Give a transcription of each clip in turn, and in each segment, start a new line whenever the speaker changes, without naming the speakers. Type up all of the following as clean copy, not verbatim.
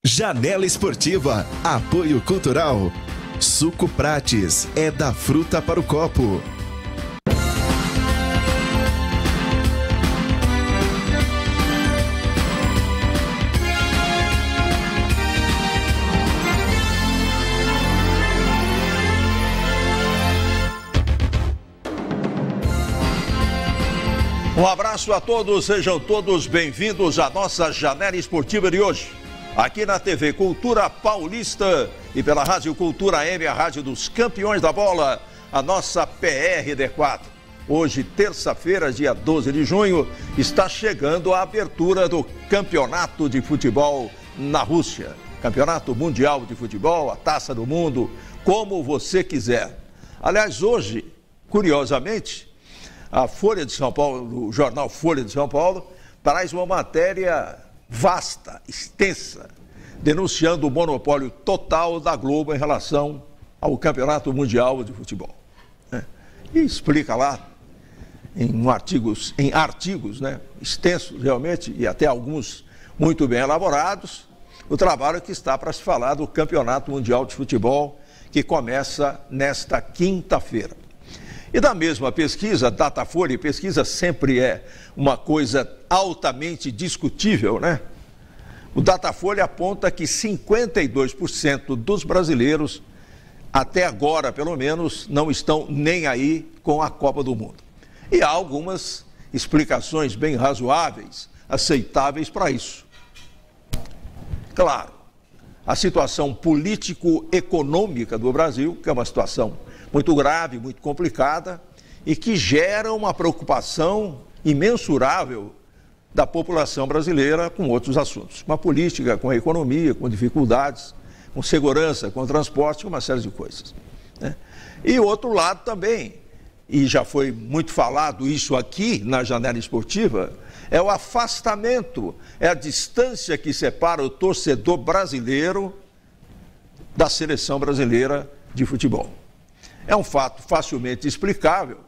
Janela Esportiva, apoio cultural. Suco Prates, é da fruta para o copo.
Um abraço a todos, sejam todos bem-vindos à nossa Janela Esportiva de hoje. Aqui na TV Cultura Paulista e pela Rádio Cultura M, a rádio dos campeões da bola, a nossa PRD4. Hoje, terça-feira, dia 12 de junho, está chegando a abertura do Campeonato de Futebol na Rússia. Campeonato Mundial de Futebol, a Taça do Mundo, como você quiser. Aliás, hoje, curiosamente, a Folha de São Paulo, o jornal Folha de São Paulo, traz uma matéria vasta, extensa, denunciando o monopólio total da Globo em relação ao Campeonato Mundial de Futebol. E explica lá, em artigos, extensos realmente, e até alguns muito bem elaborados, o trabalho que está para se falar do Campeonato Mundial de Futebol, que começa nesta quinta-feira. E da mesma pesquisa, Datafolha, pesquisa sempre é uma coisa altamente discutível, né? O Datafolha aponta que 52% dos brasileiros, até agora pelo menos, não estão nem aí com a Copa do Mundo. E há algumas explicações bem razoáveis, aceitáveis para isso. Claro, a situação político-econômica do Brasil, que é uma situação muito grave, muito complicada e que gera uma preocupação imensurável da população brasileira com outros assuntos, com a política, com a economia, com dificuldades, com segurança, com transporte, com uma série de coisas, né? E outro lado também, e já foi muito falado isso aqui na Janela Esportiva, é o afastamento, é a distância que separa o torcedor brasileiro da seleção brasileira de futebol. É um fato facilmente explicável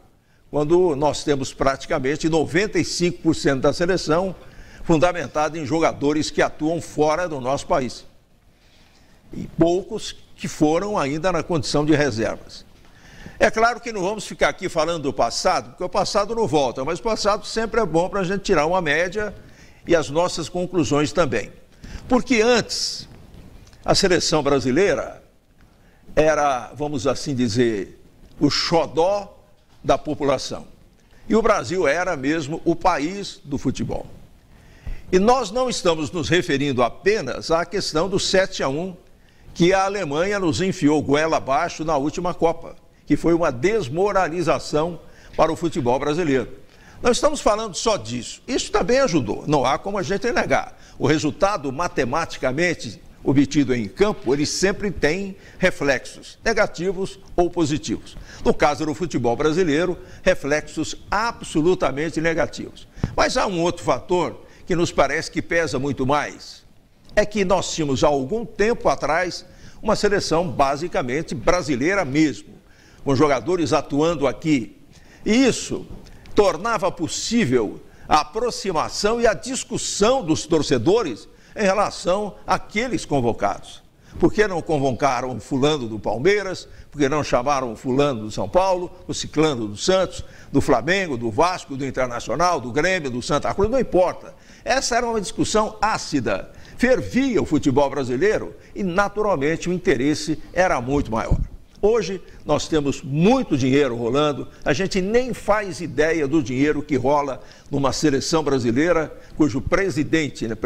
quando nós temos praticamente 95% da seleção fundamentada em jogadores que atuam fora do nosso país. E poucos que foram ainda na condição de reservas. É claro que não vamos ficar aqui falando do passado, porque o passado não volta, mas o passado sempre é bom para a gente tirar uma média e as nossas conclusões também. Porque antes, a seleção brasileira era, vamos assim dizer, o xodó da população. E o Brasil era mesmo o país do futebol. E nós não estamos nos referindo apenas à questão do 7-1 que a Alemanha nos enfiou goela abaixo na última Copa, que foi uma desmoralização para o futebol brasileiro. Não estamos falando só disso. Isso também ajudou, não há como a gente negar. O resultado matematicamente obtido em campo, ele sempre tem reflexos negativos ou positivos. No caso do futebol brasileiro, reflexos absolutamente negativos. Mas há um outro fator que nos parece que pesa muito mais. É que nós tínhamos há algum tempo atrás uma seleção basicamente brasileira mesmo, com jogadores atuando aqui. E isso tornava possível a aproximação e a discussão dos torcedores em relação àqueles convocados. Por que não convocaram o fulano do Palmeiras? Por que não chamaram o fulano do São Paulo, o ciclano do Santos, do Flamengo, do Vasco, do Internacional, do Grêmio, do Santa Cruz? Não importa. Essa era uma discussão ácida. Fervia o futebol brasileiro e, naturalmente, o interesse era muito maior. Hoje, nós temos muito dinheiro rolando, a gente nem faz ideia do dinheiro que rola numa seleção brasileira, cujo presidente da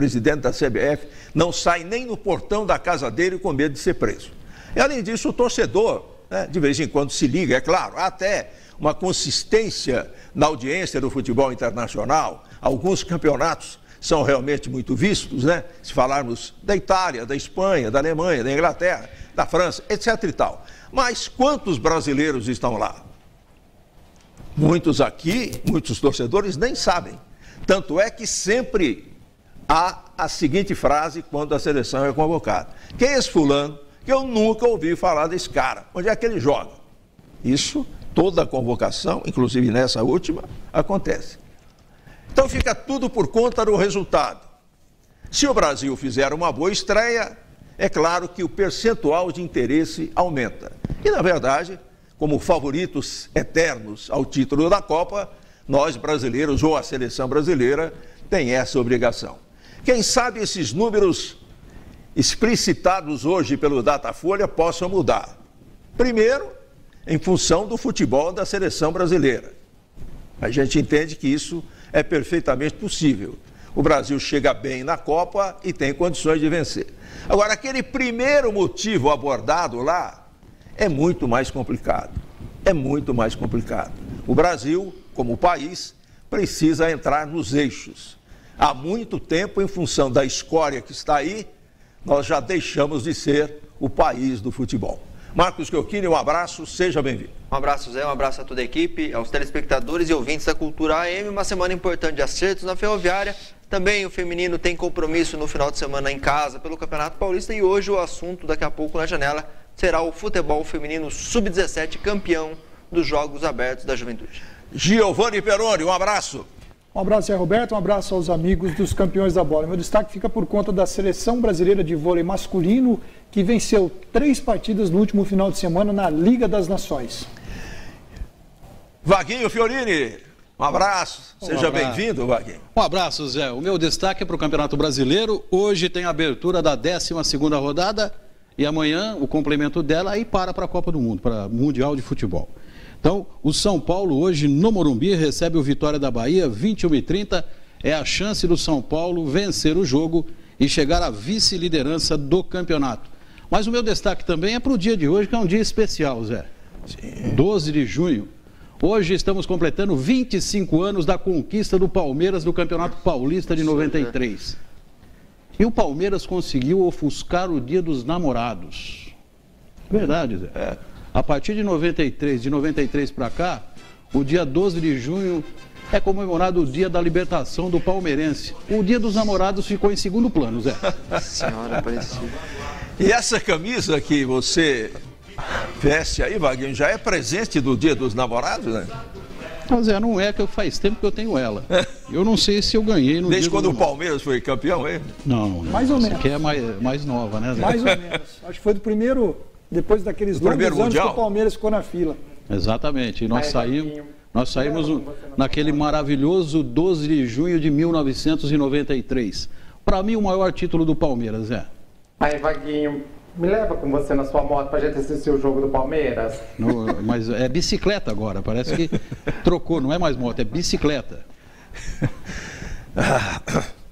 CBF, não sai nem no portão da casa dele com medo de ser preso. E, além disso, o torcedor, de vez em quando se liga, é claro, há até uma consistência na audiência do futebol internacional, alguns campeonatos são realmente muito vistos, né? Se falarmos da Itália, da Espanha, da Alemanha, da Inglaterra, da França, etc. e tal. Mas quantos brasileiros estão lá? Muitos aqui, muitos torcedores nem sabem. Tanto é que sempre há a seguinte frase quando a seleção é convocada: quem é esse fulano? Que eu nunca ouvi falar desse cara. Onde é que ele joga? Isso, toda a convocação, inclusive nessa última, acontece. Então fica tudo por conta do resultado. Se o Brasil fizer uma boa estreia, é claro que o percentual de interesse aumenta. E, na verdade, como favoritos eternos ao título da Copa, nós brasileiros ou a seleção brasileira tem essa obrigação. Quem sabe esses números explicitados hoje pelo Datafolha possam mudar. Primeiro, em função do futebol da seleção brasileira. A gente entende que isso é perfeitamente possível. O Brasil chega bem na Copa e tem condições de vencer. Agora, aquele primeiro motivo abordado lá é muito mais complicado. É muito mais complicado. O Brasil, como país, precisa entrar nos eixos. Há muito tempo, em função da escória que está aí, nós já deixamos de ser o país do futebol. Marcos Chiochini, um abraço, seja bem-vindo.
Um abraço, Zé, um abraço a toda a equipe, aos telespectadores e ouvintes da Cultura AM. Uma semana importante de acertos na Ferroviária. Também o feminino tem compromisso no final de semana em casa pelo Campeonato Paulista. E hoje o assunto, daqui a pouco na janela, será o futebol feminino sub-17, campeão dos Jogos Abertos da Juventude.
Giovanni Peroni, um abraço.
Um abraço, Zé Roberto, um abraço aos amigos dos campeões da bola. Meu destaque fica por conta da seleção brasileira de vôlei masculino, que venceu 3 partidas no último final de semana na Liga das Nações.
Vaguinho Fiorini, um abraço, seja bem-vindo, Vaguinho.
Um abraço, Zé. O meu destaque é para o Campeonato Brasileiro. Hoje tem a abertura da 12ª rodada e amanhã o complemento dela aí para a Copa do Mundo, para o Mundial de Futebol. Então, o São Paulo hoje no Morumbi recebe o Vitória da Bahia, 21h30. É a chance do São Paulo vencer o jogo e chegar à vice-liderança do campeonato. Mas o meu destaque também é para o dia de hoje, que é um dia especial, Zé. Sim. 12 de junho. Hoje estamos completando 25 anos da conquista do Palmeiras do Campeonato Paulista de 93. E o Palmeiras conseguiu ofuscar o Dia dos Namorados. Verdade, Zé. A partir de 93 para cá, o dia 12 de junho é comemorado o dia da libertação do palmeirense. O Dia dos Namorados ficou em segundo plano, Zé.
Senhora, parecia.
E essa camisa que você veste aí, Vaguinho, já é presente do Dia dos Namorados, né?
Mas Zé, não é que faz tempo que eu tenho ela. Eu não sei se eu ganhei no
Desde
dia
quando o Palmeiras foi campeão, hein?
Não,
mais ou menos.
Essa aqui é mais nova, né, Zé?
Mais ou menos. Acho que foi do primeiro, depois daqueles longos anos
mundial?
que o Palmeiras ficou na fila.
Exatamente. E nós saímos naquele maravilhoso 12 de junho de 1993. Para mim, o maior título do Palmeiras, Zé.
Aí, Vaguinho, me leva com você na sua moto pra gente assistir o jogo do Palmeiras.
Mas é bicicleta agora, parece que trocou, não é mais moto, é bicicleta.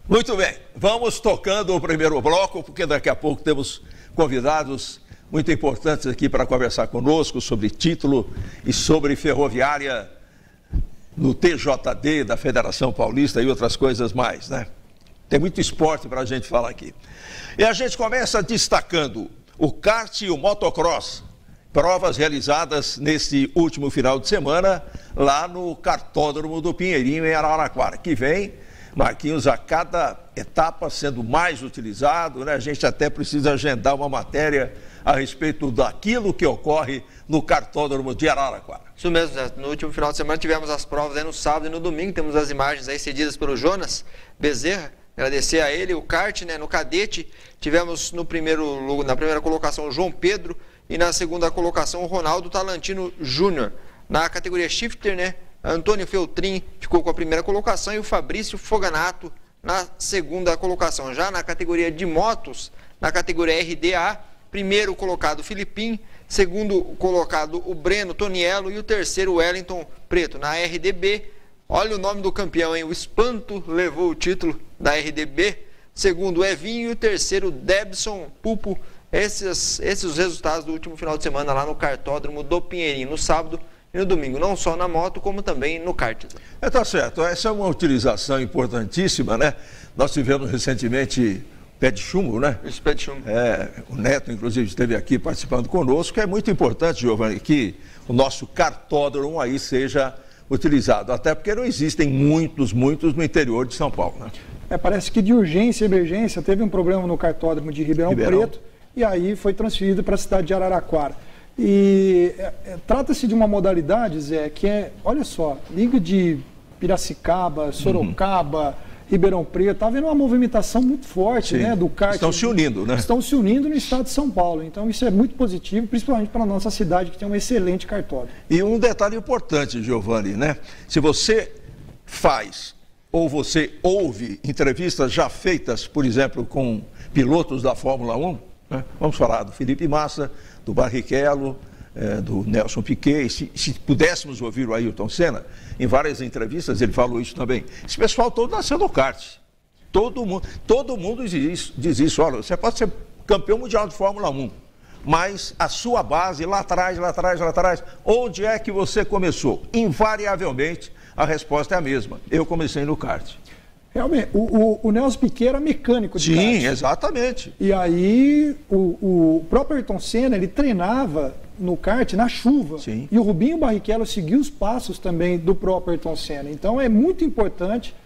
Muito bem, vamos tocando o primeiro bloco, porque daqui a pouco temos convidados muito importantes aqui para conversar conosco sobre título e sobre Ferroviária no TJD da Federação Paulista e outras coisas mais, né? Tem muito esporte para a gente falar aqui. E a gente começa destacando o kart e o motocross, provas realizadas neste último final de semana lá no kartódromo do Pinheirinho, em Araraquara, que vem, Marquinhos, a cada etapa sendo mais utilizado, né? A gente até precisa agendar uma matéria a respeito daquilo que ocorre no kartódromo de Araraquara.
Isso mesmo, Zé. No último final de semana tivemos as provas aí no sábado e no domingo. Temos as imagens aí cedidas pelo Jonas Bezerra. Agradecer a ele, o kart, né? No cadete, tivemos na primeira colocação o João Pedro e na segunda colocação o Ronaldo Talantino Júnior. Na categoria shifter, né? Antônio Feltrin ficou com a primeira colocação e o Fabrício Foganato na segunda colocação. Já na categoria de motos, na categoria RDA, primeiro colocado o Filipim, segundo colocado o Breno Toniello e o terceiro o Wellington Preto. Na RDB, olha o nome do campeão, hein? O Espanto levou o título da RDB, segundo o Evinho e o terceiro Debson Pupo. Esses os resultados do último final de semana lá no kartódromo do Pinheirinho, no sábado e no domingo, não só na moto, como também no kart.
Tá certo, essa é uma utilização importantíssima, né? Nós tivemos recentemente pé de chumbo, né?
Isso, pé de chumbo.
O Neto, inclusive, esteve aqui participando conosco. É muito importante, Giovanni, que o nosso kartódromo aí seja utilizado, até porque não existem muitos no interior de São Paulo, né?
Parece que de urgência e emergência teve um problema no kartódromo de Ribeirão Preto e aí foi transferido para a cidade de Araraquara. E trata-se de uma modalidade, Zé, que olha só, liga de Piracicaba, Sorocaba, Ribeirão Preto. Está havendo uma movimentação muito forte, né, do kart.
Estão se unindo, né?
Estão se unindo no estado de São Paulo. Então isso é muito positivo, principalmente para a nossa cidade, que tem um excelente cartódromo.
E um detalhe importante, Giovanni, né? Se você faz ou você ouve entrevistas já feitas, por exemplo, com pilotos da Fórmula 1, né? Vamos falar do Felipe Massa, do Barrichello, do Nelson Piquet, se pudéssemos ouvir o Ayrton Senna, em várias entrevistas ele falou isso também. Esse pessoal todo nasceu no kart. Todo mundo diz isso. Olha, você pode ser campeão mundial de Fórmula 1, mas a sua base lá atrás, onde é que você começou? Invariavelmente, a resposta é a mesma. Eu comecei no kart.
Realmente, o Nelson Piquet era mecânico de kart.
Sim, exatamente.
E aí, o próprio Ayrton Senna, ele treinava no kart na chuva.
Sim.
E o Rubinho Barrichello seguiu os passos também do próprio Ayrton Senna. Então, é muito importante,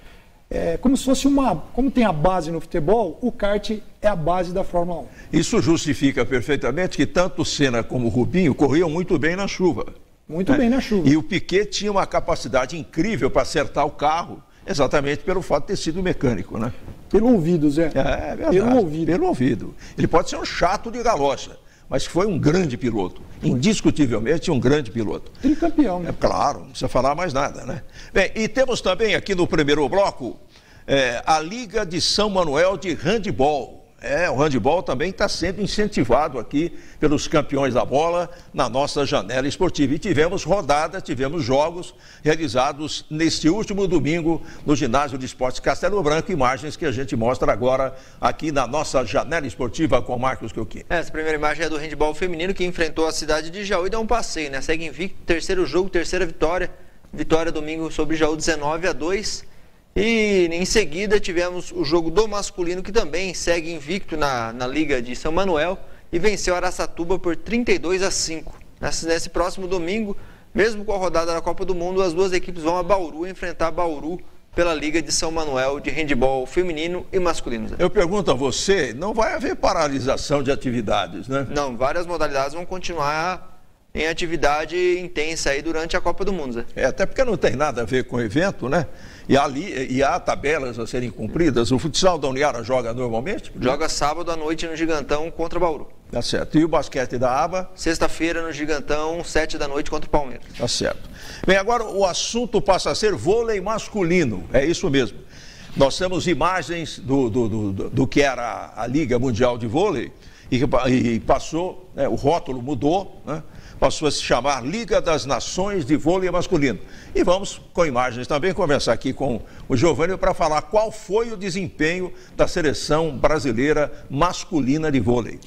como se fosse como tem a base no futebol, o kart é a base da Fórmula 1.
Isso justifica perfeitamente que tanto o Senna como o Rubinho corriam muito bem na chuva.
Muito bem na chuva.
E o Piquet tinha uma capacidade incrível para acertar o carro, exatamente pelo fato de ter sido mecânico, né?
Pelo ouvido, Zé.
É verdade. Pelo ouvido. Ele pode ser um chato de galocha, mas foi um grande piloto. Indiscutivelmente um grande piloto.
Tricampeão, né?
Claro, não precisa falar mais nada, né? Bem, e temos também aqui no primeiro bloco a Liga de São Manuel de Handebol. O handebol também está sendo incentivado aqui pelos campeões da bola na nossa janela esportiva. E tivemos jogos realizados neste último domingo no Ginásio de Esportes Castelo Branco, imagens que a gente mostra agora aqui na nossa janela esportiva com o Marcos Kioquini.
Essa primeira imagem é do handebol feminino que enfrentou a cidade de Jaú e deu um passeio, né? Segue invicto, terceiro jogo, terceira vitória. Vitória domingo sobre Jaú 19-2. E em seguida tivemos o jogo do masculino, que também segue invicto na Liga de São Manuel e venceu Araçatuba por 32-5. Nesse próximo domingo, mesmo com a rodada da Copa do Mundo, as duas equipes vão a Bauru enfrentar Bauru pela Liga de São Manuel de handebol feminino e masculino.
Eu pergunto a você, não vai haver paralisação de atividades, né?
Não, várias modalidades vão continuar em atividade intensa aí durante a Copa do Mundo, Zé.
Até porque não tem nada a ver com o evento, né? E há tabelas a serem cumpridas. O futsal da Uniara joga normalmente?
Joga sábado à noite no Gigantão contra Bauru.
Tá certo. E o basquete da ABA?
Sexta-feira no Gigantão, 7 da noite contra o Palmeiras.
Tá certo. Bem, agora o assunto passa a ser vôlei masculino. É isso mesmo. Nós temos imagens do que era a Liga Mundial de Vôlei e passou, o rótulo mudou, né? Passou a se chamar Liga das Nações de Vôlei Masculino. E vamos, com imagens também, conversar aqui com o Giovanni para falar qual foi o desempenho da seleção brasileira masculina de vôlei.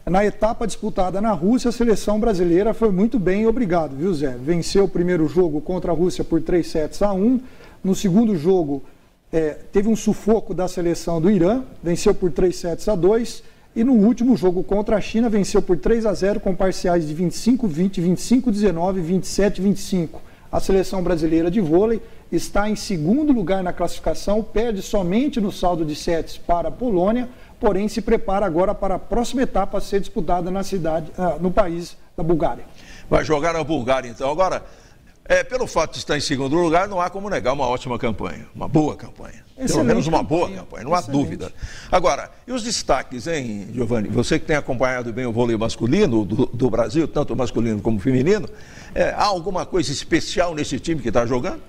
Na etapa disputada na Rússia, a seleção brasileira foi muito bem, obrigado, viu, Zé? Venceu o primeiro jogo contra a Rússia por 3-1. No segundo jogo, teve um sufoco da seleção do Irã, venceu por 3-2. E no último jogo contra a China, venceu por 3-0 com parciais de 25-20, 25-19 e 27-25. A seleção brasileira de vôlei está em segundo lugar na classificação, perde somente no saldo de sets para a Polônia, porém se prepara agora para a próxima etapa a ser disputada no país da Bulgária.
Vai jogar na Bulgária, então. Agora, pelo fato de estar em segundo lugar, não há como negar uma ótima campanha, uma boa campanha.
Excelente,
pelo menos uma boa campanha, não há dúvida. Agora, e os destaques, hein, Giovanni? Você que tem acompanhado bem o vôlei masculino do Brasil, tanto masculino como feminino, há alguma coisa especial nesse time que está jogando?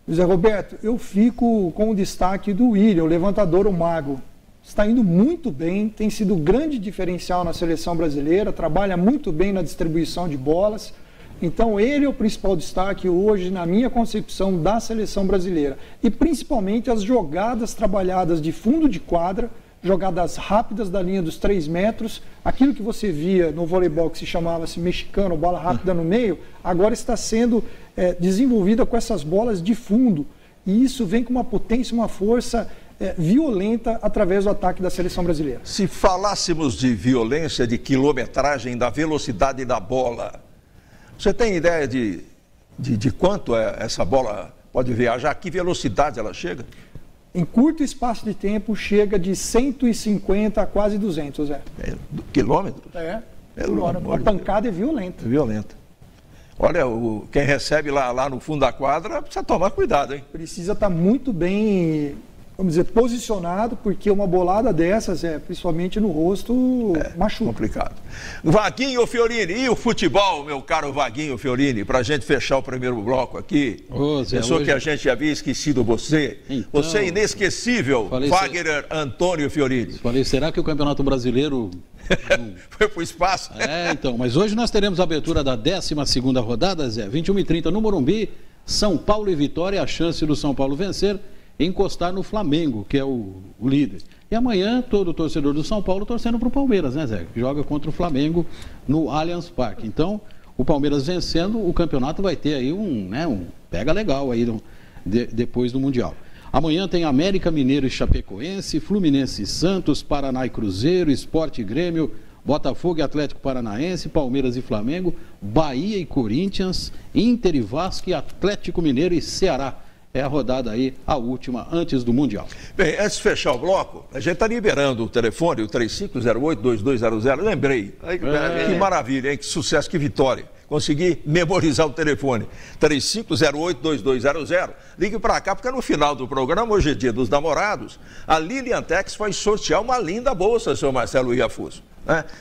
José Roberto, eu fico com o destaque do William, o levantador, o mago. Está indo muito bem, tem sido grande diferencial na seleção brasileira, trabalha muito bem na distribuição de bolas. Então, ele é o principal destaque hoje, na minha concepção, da seleção brasileira. E, principalmente, as jogadas trabalhadas de fundo de quadra, jogadas rápidas da linha dos 3 metros. Aquilo que você via no voleibol que se chamava-se mexicano, bola rápida no meio, agora está sendo desenvolvida com essas bolas de fundo. E isso vem com uma potência, uma força violenta através do ataque da seleção brasileira.
Se falássemos de violência, de quilometragem, da velocidade da bola... Você tem ideia de quanto essa bola pode viajar? Que velocidade ela chega?
Em curto espaço de tempo, chega de 150 a quase 200,
Quilômetros?
Por hora. A pancada é violenta.
Violenta. Olha, quem recebe lá no fundo da quadra precisa tomar cuidado, hein?
Precisa estar muito bem vamos dizer, posicionado, porque uma bolada dessas, principalmente no rosto, machuca.
Complicado. Vaguinho Fiorini, e o futebol, meu caro Vaguinho Fiorini, para a gente fechar o primeiro bloco aqui. Pensou que a gente havia esquecido você. Então, você é inesquecível, Wagner Antônio Fiorini.
Falei, será que o Campeonato Brasileiro...
Foi pro espaço.
Então, mas hoje nós teremos a abertura da 12ª rodada, Zé, 21h30 no Morumbi, São Paulo e Vitória, a chance do São Paulo vencer, encostar no Flamengo, que é o líder. E amanhã, todo torcedor do São Paulo torcendo para o Palmeiras, né, Zé? Que joga contra o Flamengo no Allianz Parque. Então, o Palmeiras vencendo, o campeonato vai ter aí um pega legal aí depois do Mundial. Amanhã tem América Mineiro e Chapecoense, Fluminense e Santos, Paraná e Cruzeiro, Sport e Grêmio, Botafogo e Atlético Paranaense, Palmeiras e Flamengo, Bahia e Corinthians, Inter e Vasco e Atlético Mineiro e Ceará. É a rodada aí, a última, antes do Mundial.
Bem, antes de fechar o bloco, a gente está liberando o telefone, o 3508-2200. Lembrei. Que maravilha, hein? Que sucesso, que vitória. Consegui memorizar o telefone. 3508-2200. Ligue para cá, porque no final do programa, hoje é dia dos namorados, a Lilian Tex vai sortear uma linda bolsa, senhor Marcelo Iafuso.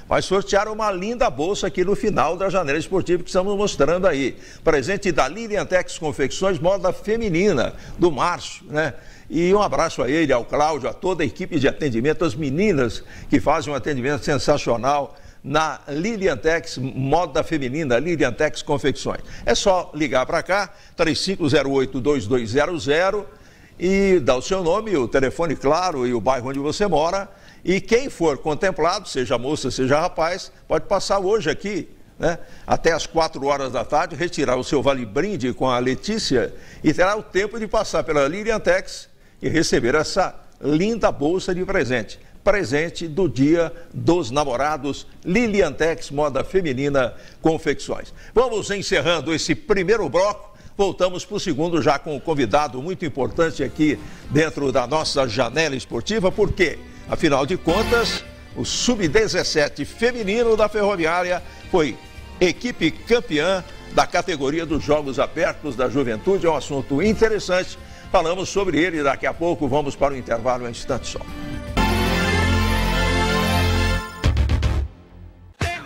Vai sortear uma linda bolsa aqui no final da janela esportiva que estamos mostrando aí. Presente da Lilian Tex Confecções Moda Feminina, do Márcio, né? E um abraço a ele, ao Cláudio, a toda a equipe de atendimento, as meninas que fazem um atendimento sensacional na Lilian Tex Moda Feminina, Lilian Tex Confecções. É só ligar para cá, 3508-2200 e dar o seu nome, o telefone, claro, e o bairro onde você mora. E quem for contemplado, seja moça, seja rapaz, pode passar hoje aqui, né? Até às 4 horas da tarde, retirar o seu vale-brinde com a Letícia e terá o tempo de passar pela Lilian Tex e receber essa linda bolsa de presente. Presente do Dia dos Namorados, Lilian Tex Moda Feminina Confecções. Vamos encerrando esse primeiro bloco. Voltamos para o segundo já com um convidado muito importante aqui dentro da nossa janela esportiva, porque, afinal de contas, o Sub-17 feminino da Ferroviária foi equipe campeã da categoria dos Jogos Abertos da Juventude. É um assunto interessante. Falamos sobre ele daqui a pouco. Vamos para o intervalo, um instante só.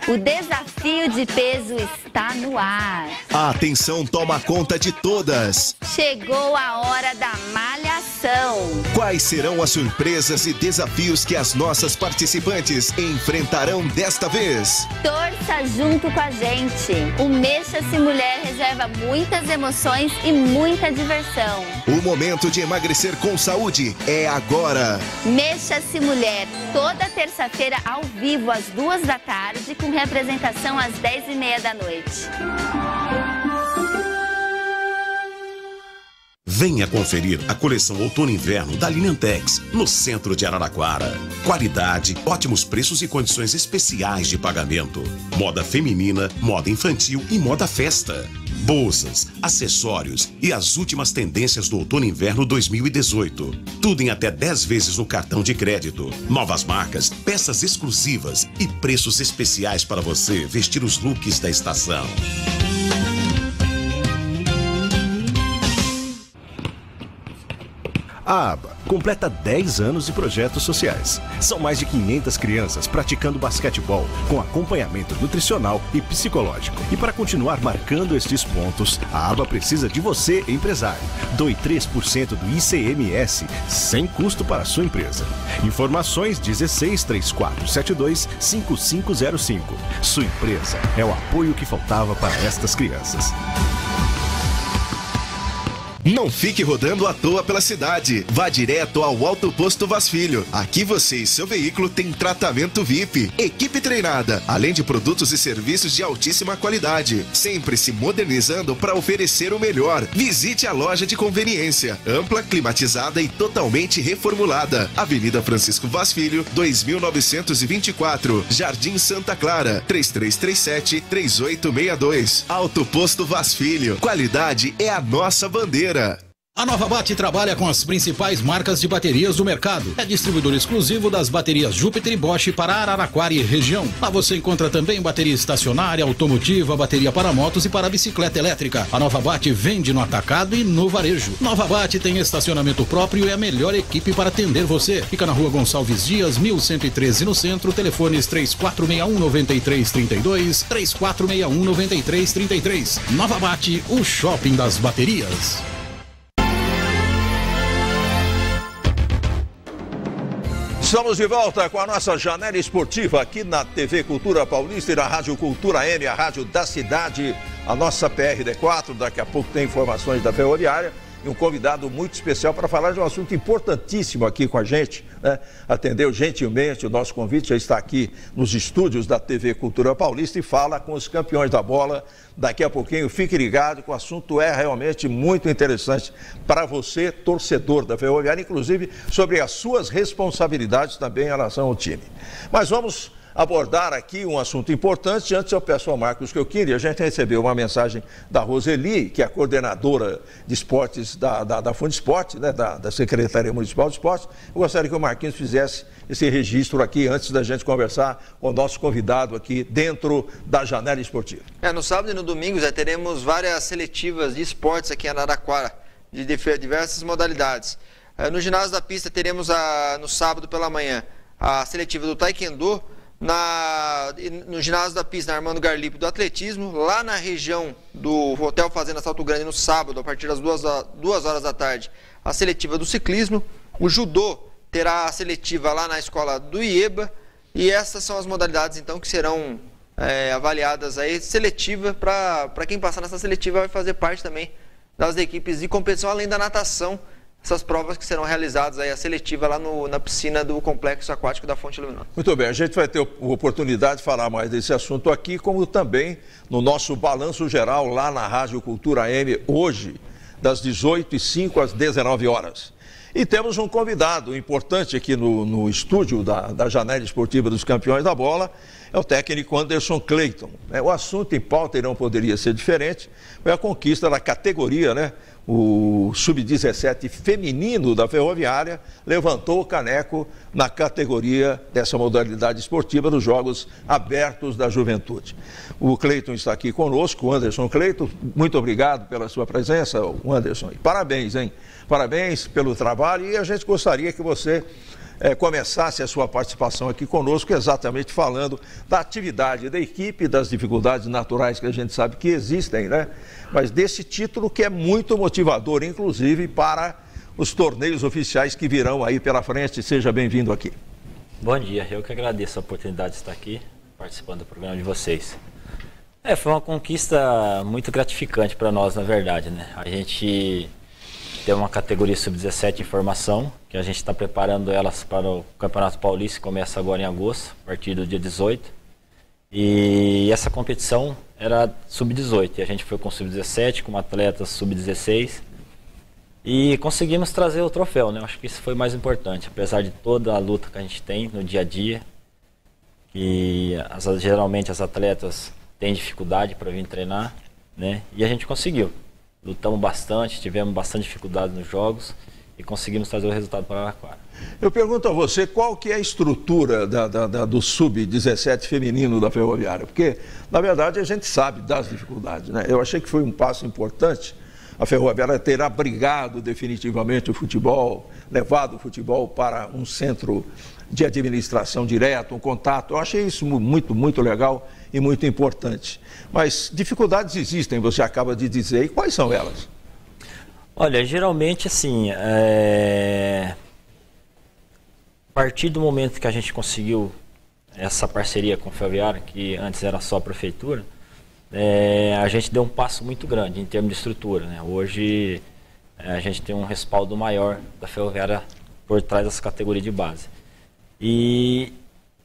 O desafio de peso está no ar.
A atenção toma conta de todas.
Chegou a hora da malhação.
Quais serão as surpresas e desafios que as nossas participantes enfrentarão desta vez?
Torça junto com a gente. O Mexa-se Mulher reserva muitas emoções e muita diversão.
O momento de emagrecer com saúde é agora.
Mexa-se Mulher, toda terça-feira ao vivo às 2 da tarde, com representação às 10h30 da noite.
Venha conferir a coleção Outono e Inverno da Lilian Tex, no centro de Araraquara. Qualidade, ótimos preços e condições especiais de pagamento. Moda feminina, moda infantil e moda festa. Bolsas, acessórios e as últimas tendências do Outono e Inverno 2018. Tudo em até 10 vezes no cartão de crédito. Novas marcas, peças exclusivas e preços especiais para você vestir os looks da estação.
A ABA completa 10 anos de projetos sociais. São mais de 500 crianças praticando basquetebol com acompanhamento nutricional e psicológico. E para continuar marcando estes pontos, a ABA precisa de você, empresário. Doe 3% do ICMS sem custo para a sua empresa. Informações 163472-5505. Sua empresa é o apoio que faltava para estas crianças.
Não fique rodando à toa pela cidade. Vá direto ao Alto Posto Vaz Filho. Aqui você e seu veículo têm tratamento VIP, equipe treinada, além de produtos e serviços de altíssima qualidade. Sempre se modernizando para oferecer o melhor. Visite a loja de conveniência, ampla, climatizada e totalmente reformulada. Avenida Francisco Vaz Filho, 2924, Jardim Santa Clara, 3337-3862. Alto Posto Vaz Filho. Qualidade é a nossa bandeira.
A Nova Bate trabalha com as principais marcas de baterias do mercado. É distribuidor exclusivo das baterias Júpiter e Bosch para Araraquara e região. Lá você encontra também bateria estacionária, automotiva, bateria para motos e para bicicleta elétrica. A Nova Bate vende no atacado e no varejo. Nova Bate tem estacionamento próprio e a melhor equipe para atender você. Fica na Rua Gonçalves Dias, 1113 no centro. Telefones 3461-9332, 3461-9333. Nova Bate, o shopping das baterias.
Estamos de volta com a nossa janela esportiva aqui na TV Cultura Paulista e na Rádio Cultura M, a rádio da cidade, a nossa PRD4. Daqui a pouco tem informações da Ferroviária e um convidado muito especial para falar de um assunto importantíssimo aqui com a gente, né? Atendeu gentilmente o nosso convite, já está aqui nos estúdios da TV Cultura Paulista e fala com os campeões da bola. Daqui a pouquinho, fique ligado que o assunto é realmente muito interessante para você, torcedor da Ferroviária, inclusive sobre as suas responsabilidades também em relação ao time. Mas vamos abordar aqui um assunto importante. Antes eu peço ao Marcos Queuquini, a gente recebeu uma mensagem da Roseli, que é a coordenadora de esportes da Fundesporte, né, da Secretaria Municipal de Esportes. Eu gostaria que o Marquinhos fizesse esse registro aqui antes da gente conversar com o nosso convidado aqui dentro da janela esportiva.
No sábado e no domingo já teremos várias seletivas de esportes aqui em Araraquara, de diversas modalidades. No ginásio da pista teremos no sábado pela manhã a seletiva do Taekwondo, no ginásio da pista, na Armando Garlipe, do atletismo. Lá na região do Hotel Fazenda Salto Grande, no sábado, a partir das 2 horas da tarde, a seletiva do ciclismo. O judô terá a seletiva lá na escola do IEBA. E essas são as modalidades, então, que serão avaliadas aí. Seletiva, para quem passar nessa seletiva, vai fazer parte também das equipes de competição, além da natação. Essas provas que serão realizadas aí, a seletiva lá na piscina do Complexo Aquático da Fonte Luminosa.
Muito bem, a gente vai ter oportunidade de falar mais desse assunto aqui, como também no nosso balanço geral lá na Rádio Cultura M, hoje, das 18h05 às 19 horas. E temos um convidado importante aqui no estúdio da Janela Esportiva dos Campeões da Bola, é o técnico Anderson Cleiton. O assunto em pauta não poderia ser diferente, foi a conquista da categoria, né? O Sub-17 feminino da Ferroviária levantou o caneco na categoria dessa modalidade esportiva dos Jogos Abertos da Juventude. O Cleiton está aqui conosco, o Anderson Cleiton. Muito obrigado pela sua presença, Anderson. E parabéns, hein? Parabéns pelo trabalho e a gente gostaria que você começasse a sua participação aqui conosco, exatamente falando da atividade da equipe, das dificuldades naturais que a gente sabe que existem, né? Mas desse título que é muito motivador, inclusive para os torneios oficiais que virão aí pela frente. Seja bem-vindo aqui.
Bom dia, eu que agradeço a oportunidade de estar aqui participando do programa de vocês. Foi uma conquista muito gratificante para nós, na verdade, né? A gente tem uma categoria sub-17 em formação, que a gente está preparando elas para o Campeonato Paulista, que começa agora em agosto, a partir do dia 18. E essa competição era sub-18, e a gente foi com sub-17, com atletas sub-16, e conseguimos trazer o troféu, né? Eu acho que isso foi mais importante, apesar de toda a luta que a gente tem no dia a dia, que geralmente as atletas têm dificuldade para vir treinar, né? E a gente conseguiu. Lutamos bastante, tivemos bastante dificuldade nos jogos e conseguimos trazer o resultado para Araraquara.
Eu pergunto a você, qual que é a estrutura do Sub-17 feminino da Ferroviária? Porque, na verdade, a gente sabe das dificuldades, né? Eu achei que foi um passo importante a Ferroviária ter abrigado definitivamente o futebol, levado o futebol para um centro de administração direto, um contato. Eu achei isso muito, muito legal e muito importante. Mas dificuldades existem, você acaba de dizer, e quais são elas?
Olha, geralmente assim, a partir do momento que a gente conseguiu essa parceria com a Ferroviária, que antes era só a prefeitura, a gente deu um passo muito grande em termos de estrutura, né? Hoje a gente tem um respaldo maior da Ferroviária por trás dessa categoria de base. E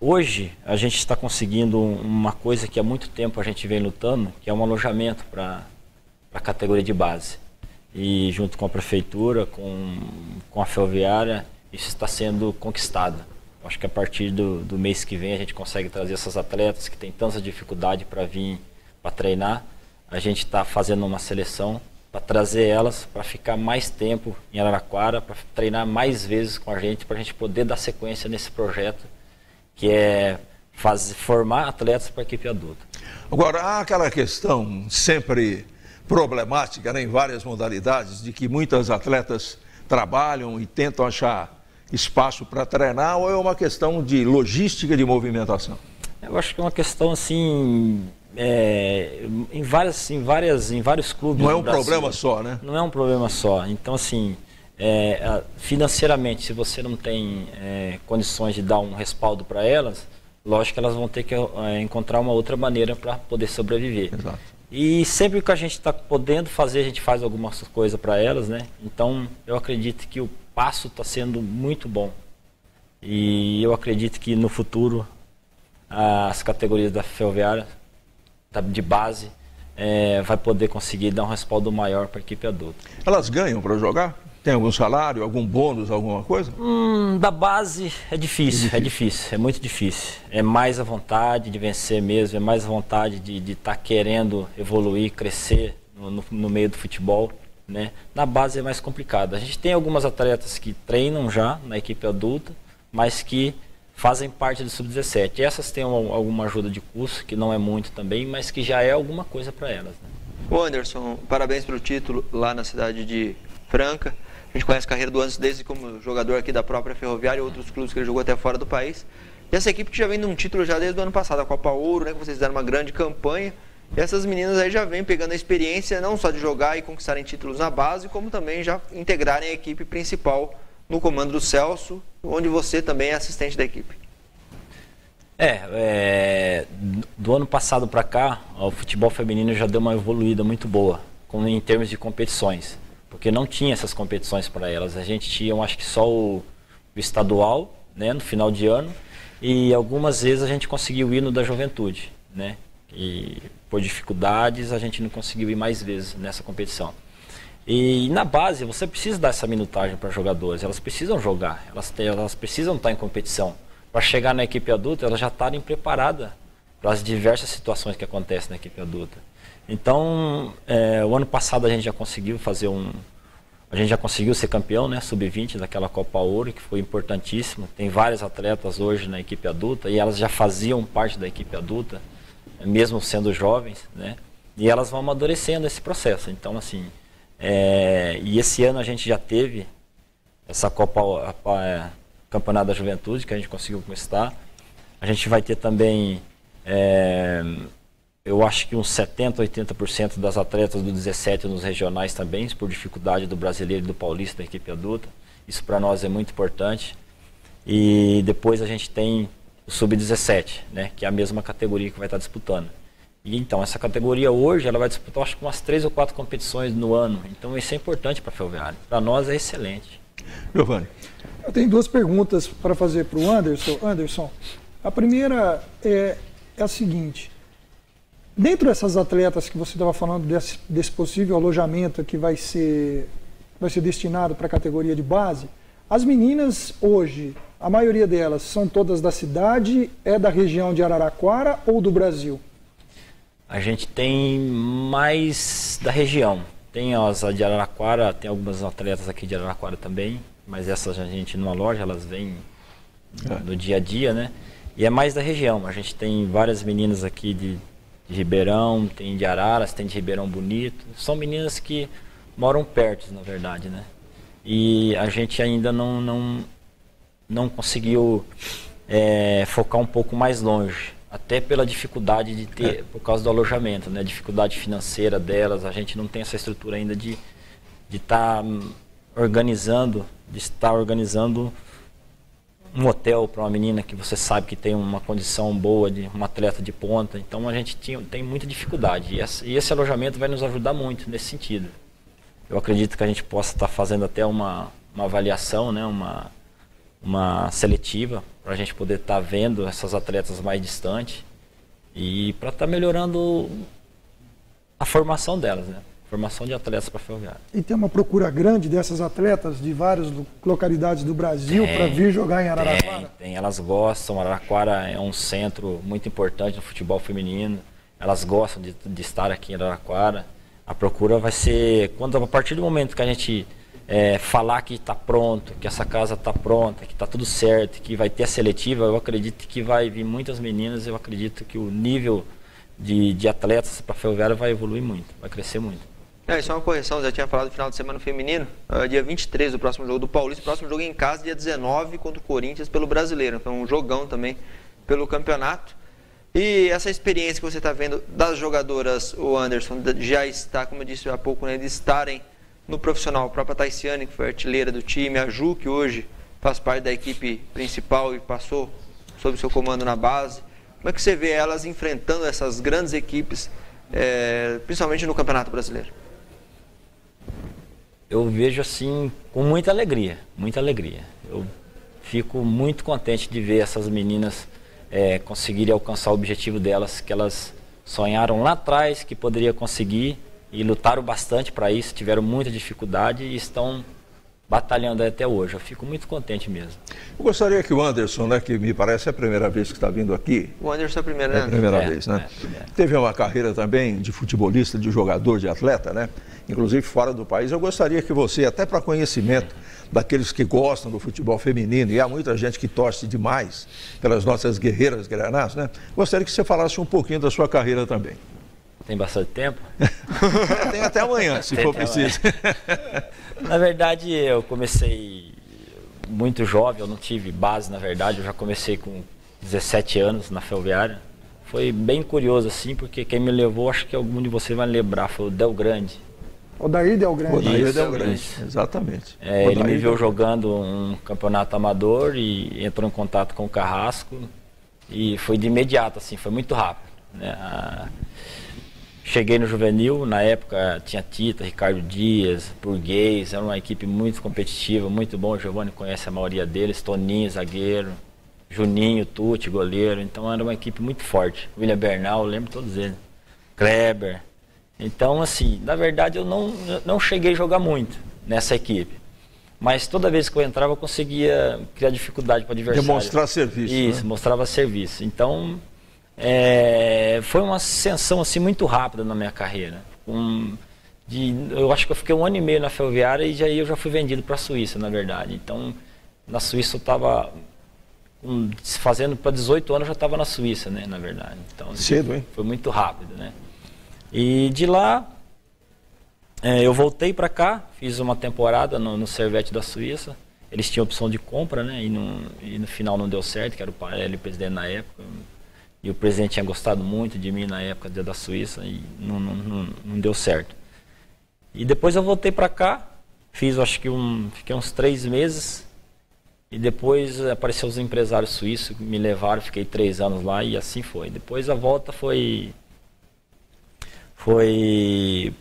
hoje a gente está conseguindo uma coisa que há muito tempo a gente vem lutando, que é um alojamento para a categoria de base. E junto com a prefeitura, com a Ferroviária, isso está sendo conquistado. Acho que a partir do mês que vem a gente consegue trazer essas atletas que têm tanta dificuldade para vir para treinar. A gente está fazendo uma seleção para trazer elas para ficar mais tempo em Araraquara, para treinar mais vezes com a gente, para a gente poder dar sequência nesse projeto, que é formar atletas para a equipe adulta.
Agora, há aquela questão sempre problemática, né, em várias modalidades, de que muitas atletas trabalham e tentam achar espaço para treinar, ou é uma questão de logística de movimentação?
Eu acho que é uma questão assim, em vários clubes.
Não é um
Brasil,
problema só, né?
Não é um problema só. Então, assim, financeiramente, se você não tem condições de dar um respaldo para elas, lógico que elas vão ter que encontrar uma outra maneira para poder sobreviver.
Exato.
E sempre que a gente está podendo fazer, a gente faz alguma coisa para elas, né? Então, eu acredito que o passo está sendo muito bom. E eu acredito que no futuro as categorias da Ferroviária, de base, vai poder conseguir dar um respaldo maior para a equipe adulta.
Elas ganham para jogar? Tem algum salário, algum bônus, alguma coisa?
Da base é difícil, é muito difícil. É mais a vontade de vencer mesmo, é mais a vontade de estar querendo evoluir, crescer no meio do futebol, né? Na base é mais complicado. A gente tem algumas atletas que treinam já na equipe adulta, mas que fazem parte do Sub-17. Essas têm alguma ajuda de custo, que não é muito também, mas que já é alguma coisa para elas, né?
Ô Anderson, parabéns pelo título lá na cidade de Franca. A gente conhece a carreira do Anderson desde como jogador aqui da própria Ferroviária e outros clubes que ele jogou até fora do país. E essa equipe que já vem de um título já desde o ano passado, a Copa Ouro, né, que vocês fizeram uma grande campanha. E essas meninas aí já vêm pegando a experiência não só de jogar e conquistarem títulos na base, como também já integrarem a equipe principal no comando do Celso, onde você também é assistente da equipe.
Do ano passado para cá, o futebol feminino já deu uma evoluída muito boa, em termos de competições. Porque não tinha essas competições para elas. A gente tinha, acho que só o estadual, né, no final de ano, e algumas vezes a gente conseguiu ir no da juventude, né? E por dificuldades a gente não conseguiu ir mais vezes nessa competição. E na base você precisa dar essa minutagem para jogadoras, elas precisam jogar, elas precisam estar em competição. Para chegar na equipe adulta, elas já estarem preparadas para as diversas situações que acontecem na equipe adulta. Então, o ano passado a gente já conseguiu ser campeão, né, sub-20 daquela Copa Ouro, que foi importantíssimo. Tem vários atletas hoje na equipe adulta e elas já faziam parte da equipe adulta, mesmo sendo jovens, né? E elas vão amadurecendo esse processo. Então, assim, e esse ano a gente já teve essa Campeonato da Juventude que a gente conseguiu conquistar. A gente vai ter também eu acho que uns 70%, 80% das atletas do 17 nos regionais também, por dificuldade do brasileiro e do paulista da equipe adulta. Isso para nós é muito importante. E depois a gente tem o Sub-17, né, que é a mesma categoria que vai estar disputando. E então, essa categoria hoje, ela vai disputar acho que umas 3 ou 4 competições no ano. Então isso é importante para a Ferroviária. Para nós é excelente.
Giovanni.
Eu tenho 2 perguntas para fazer para o Anderson. Anderson, a primeira é a seguinte. Dentro dessas atletas que você estava falando, desse possível alojamento que vai ser destinado para a categoria de base, as meninas hoje, a maioria delas são todas da cidade, é da região de Araraquara ou do Brasil?
A gente tem mais da região. Tem as de Araraquara, tem algumas atletas aqui de Araraquara também, mas essas a gente não aloja, elas vêm no dia a dia, né? E é mais da região. A gente tem várias meninas aqui de Ribeirão, tem de Araras, tem de Ribeirão Bonito. São meninas que moram perto, na verdade, né? E a gente ainda não conseguiu focar um pouco mais longe, até pela dificuldade de ter, por causa do alojamento, né? Dificuldade financeira delas, a gente não tem essa estrutura ainda de estar organizando um hotel para uma menina que você sabe que tem uma condição boa, de um atleta de ponta. Então a gente tem muita dificuldade e esse alojamento vai nos ajudar muito nesse sentido. Eu acredito que a gente possa estar fazendo até uma avaliação, né, uma seletiva, para a gente poder estar vendo essas atletas mais distantes e para estar melhorando a formação delas, né? Formação de atletas para a Ferroviária.
E tem uma procura grande dessas atletas de várias localidades do Brasil para vir jogar em Araraquara?
Tem, elas gostam. Araraquara é um centro muito importante no futebol feminino. Elas gostam de estar aqui em Araraquara. A procura vai ser, a partir do momento que a gente falar que está pronto, que essa casa está pronta, que está tudo certo, que vai ter a seletiva, eu acredito que vai vir muitas meninas, eu acredito que o nível de atletas para a Ferroviária vai evoluir muito, vai crescer muito.
Isso é uma correção, já tinha falado do final de semana feminino, dia 23 o próximo jogo do Paulista, o próximo jogo em casa, dia 19 contra o Corinthians pelo Brasileiro, então um jogão também pelo campeonato. E essa experiência que você está vendo das jogadoras, o Anderson, já está, como eu disse há pouco, né, de estarem no profissional, a própria Taiciane, que foi artilheira do time, a Ju, que hoje faz parte da equipe principal e passou sob seu comando na base. Como é que você vê elas enfrentando essas grandes equipes, principalmente no Campeonato Brasileiro?
Eu vejo assim com muita alegria, muita alegria. Eu fico muito contente de ver essas meninas conseguirem alcançar o objetivo delas, que elas sonharam lá atrás que poderia conseguir e lutaram bastante para isso, tiveram muita dificuldade e estão batalhando até hoje. Eu fico muito contente mesmo.
Eu gostaria que o Anderson, né, que me parece a primeira vez que está vindo aqui.
O Anderson é a primeira, né?
É a primeira vez, né? Teve uma carreira também de futebolista, de jogador, de atleta, né? Inclusive fora do país. Eu gostaria que você, até para conhecimento daqueles que gostam do futebol feminino, e há muita gente que torce demais pelas nossas guerreiras granás, né? Gostaria que você falasse um pouquinho da sua carreira também.
Tem bastante tempo?
Tem até amanhã, se for preciso.
Na verdade, eu comecei muito jovem, eu não tive base, na verdade. Eu já comecei com 17 anos na Ferroviária. Foi bem curioso, assim, porque quem me levou, acho que algum de vocês vai lembrar, foi o Del Grande.
Odair Del Grande.
Odair Del Grande, exatamente.
Ele me viu jogando um campeonato amador e entrou em contato com o Carrasco. E foi de imediato, assim, foi muito rápido, né? Cheguei no juvenil, na época tinha Tita, Ricardo Dias, Burguês, era uma equipe muito competitiva, muito bom. O Giovanni conhece a maioria deles, Toninho, zagueiro, Juninho, Tuti, goleiro. Então era uma equipe muito forte. William Bernal, eu lembro todos eles. Kleber. Então, assim, na verdade eu não cheguei a jogar muito nessa equipe. Mas toda vez que eu entrava eu conseguia criar dificuldade para o adversário.
Demonstrar serviço.
Isso, né? Mostrava serviço. Então, foi uma ascensão assim, muito rápida na minha carreira. Eu acho que eu fiquei 1 ano e meio na Ferroviária e eu já fui vendido para a Suíça, na verdade. Então, na Suíça eu estava fazendo para 18 anos, eu já estava na Suíça, né, na verdade. Então,
cedo, hein?
Foi muito rápido, né? E de lá, eu voltei para cá, fiz uma temporada no Servette da Suíça. Eles tinham opção de compra, né? E no final não deu certo, que era o Parelli, o presidente na época. E o presidente tinha gostado muito de mim na época da Suíça e não deu certo. E depois eu voltei para cá, fiz acho que fiquei uns 3 meses. E depois apareceram os empresários suíços que me levaram, fiquei 3 anos lá e assim foi. Depois a volta foi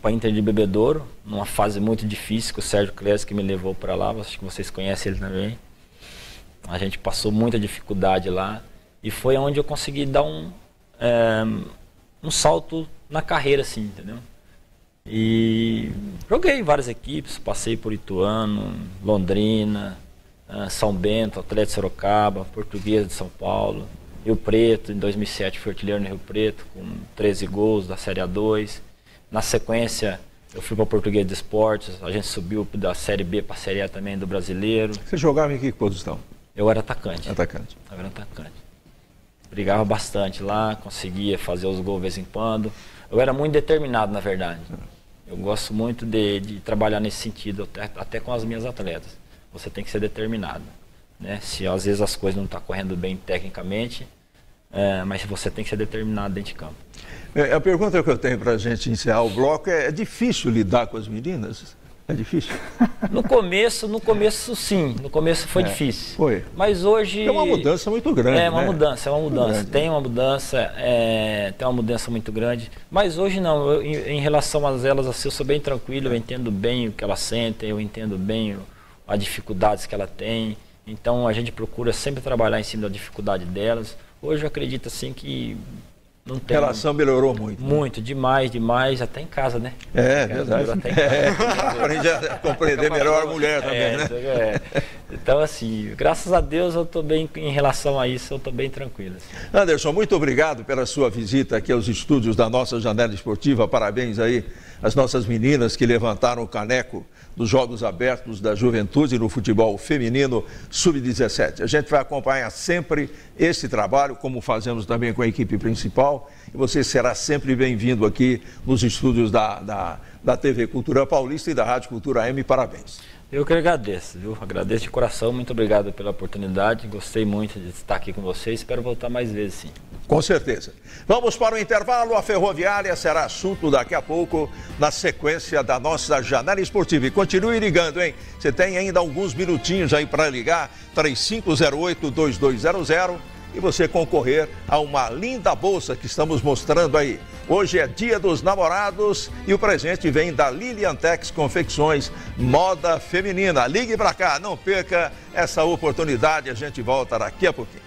para Inter de Bebedouro, numa fase muito difícil, que o Sérgio Clés que me levou para lá, acho que vocês conhecem ele também. A gente passou muita dificuldade lá e foi onde eu consegui dar um salto na carreira, assim, entendeu? E joguei em várias equipes, passei por Ituano, Londrina, São Bento, Atlético de Sorocaba, Portuguesa de São Paulo, Rio Preto. Em 2007 fui artilheiro no Rio Preto, com 13 gols da Série A2. Na sequência, eu fui para o Portuguesa de Esportes, a gente subiu da Série B para a Série A também do Brasileiro.
Você jogava em que posição?
Eu era atacante.
Atacante.
Eu era atacante. Brigava bastante lá, conseguia fazer os gols de vez em quando. Eu era muito determinado, na verdade. Eu gosto muito de trabalhar nesse sentido, até com as minhas atletas. Você tem que ser determinado, né? Se às vezes as coisas não estão correndo bem tecnicamente, mas você tem que ser determinado dentro de campo.
A pergunta que eu tenho para a gente encerrar o bloco é difícil lidar com as meninas? É difícil?
No começo sim, no começo foi difícil.
Foi.
Mas hoje...
É uma mudança muito grande,
É uma
né?
mudança. Tem uma mudança muito grande. Mas hoje não, em relação a elas, assim, eu sou bem tranquilo, eu entendo bem o que elas sentem, eu entendo bem as dificuldades que elas têm. Então a gente procura sempre trabalhar em cima da dificuldade delas. Hoje eu acredito assim que não tem.
A relação melhorou muito.
Muito, demais, até em casa, né?
É verdade. Até em casa. Para a gente compreender melhor a mulher também, né?
Então, assim, graças a Deus eu estou bem, em relação a isso, eu estou bem tranquilo. Assim.
Anderson, muito obrigado pela sua visita aqui aos estúdios da nossa Janela Esportiva. Parabéns aí às nossas meninas que levantaram o caneco dos Jogos Abertos da Juventude no futebol feminino sub-17. A gente vai acompanhar sempre esse trabalho, como fazemos também com a equipe principal, e você será sempre bem-vindo aqui nos estúdios da TV Cultura Paulista e da Rádio Cultura AM. Parabéns.
Eu que agradeço, viu? Agradeço de coração, muito obrigado pela oportunidade, gostei muito de estar aqui com vocês, espero voltar mais vezes, sim.
Com certeza. Vamos para o intervalo, a Ferroviária será assunto daqui a pouco, na sequência da nossa Janela Esportiva. E continue ligando, hein? Você tem ainda alguns minutinhos aí para ligar, 3508-2200, e você concorrer a uma linda bolsa que estamos mostrando aí. Hoje é Dia dos Namorados e o presente vem da Liliantex Confecções Moda Feminina. Ligue para cá, não perca essa oportunidade, a gente volta daqui a pouquinho.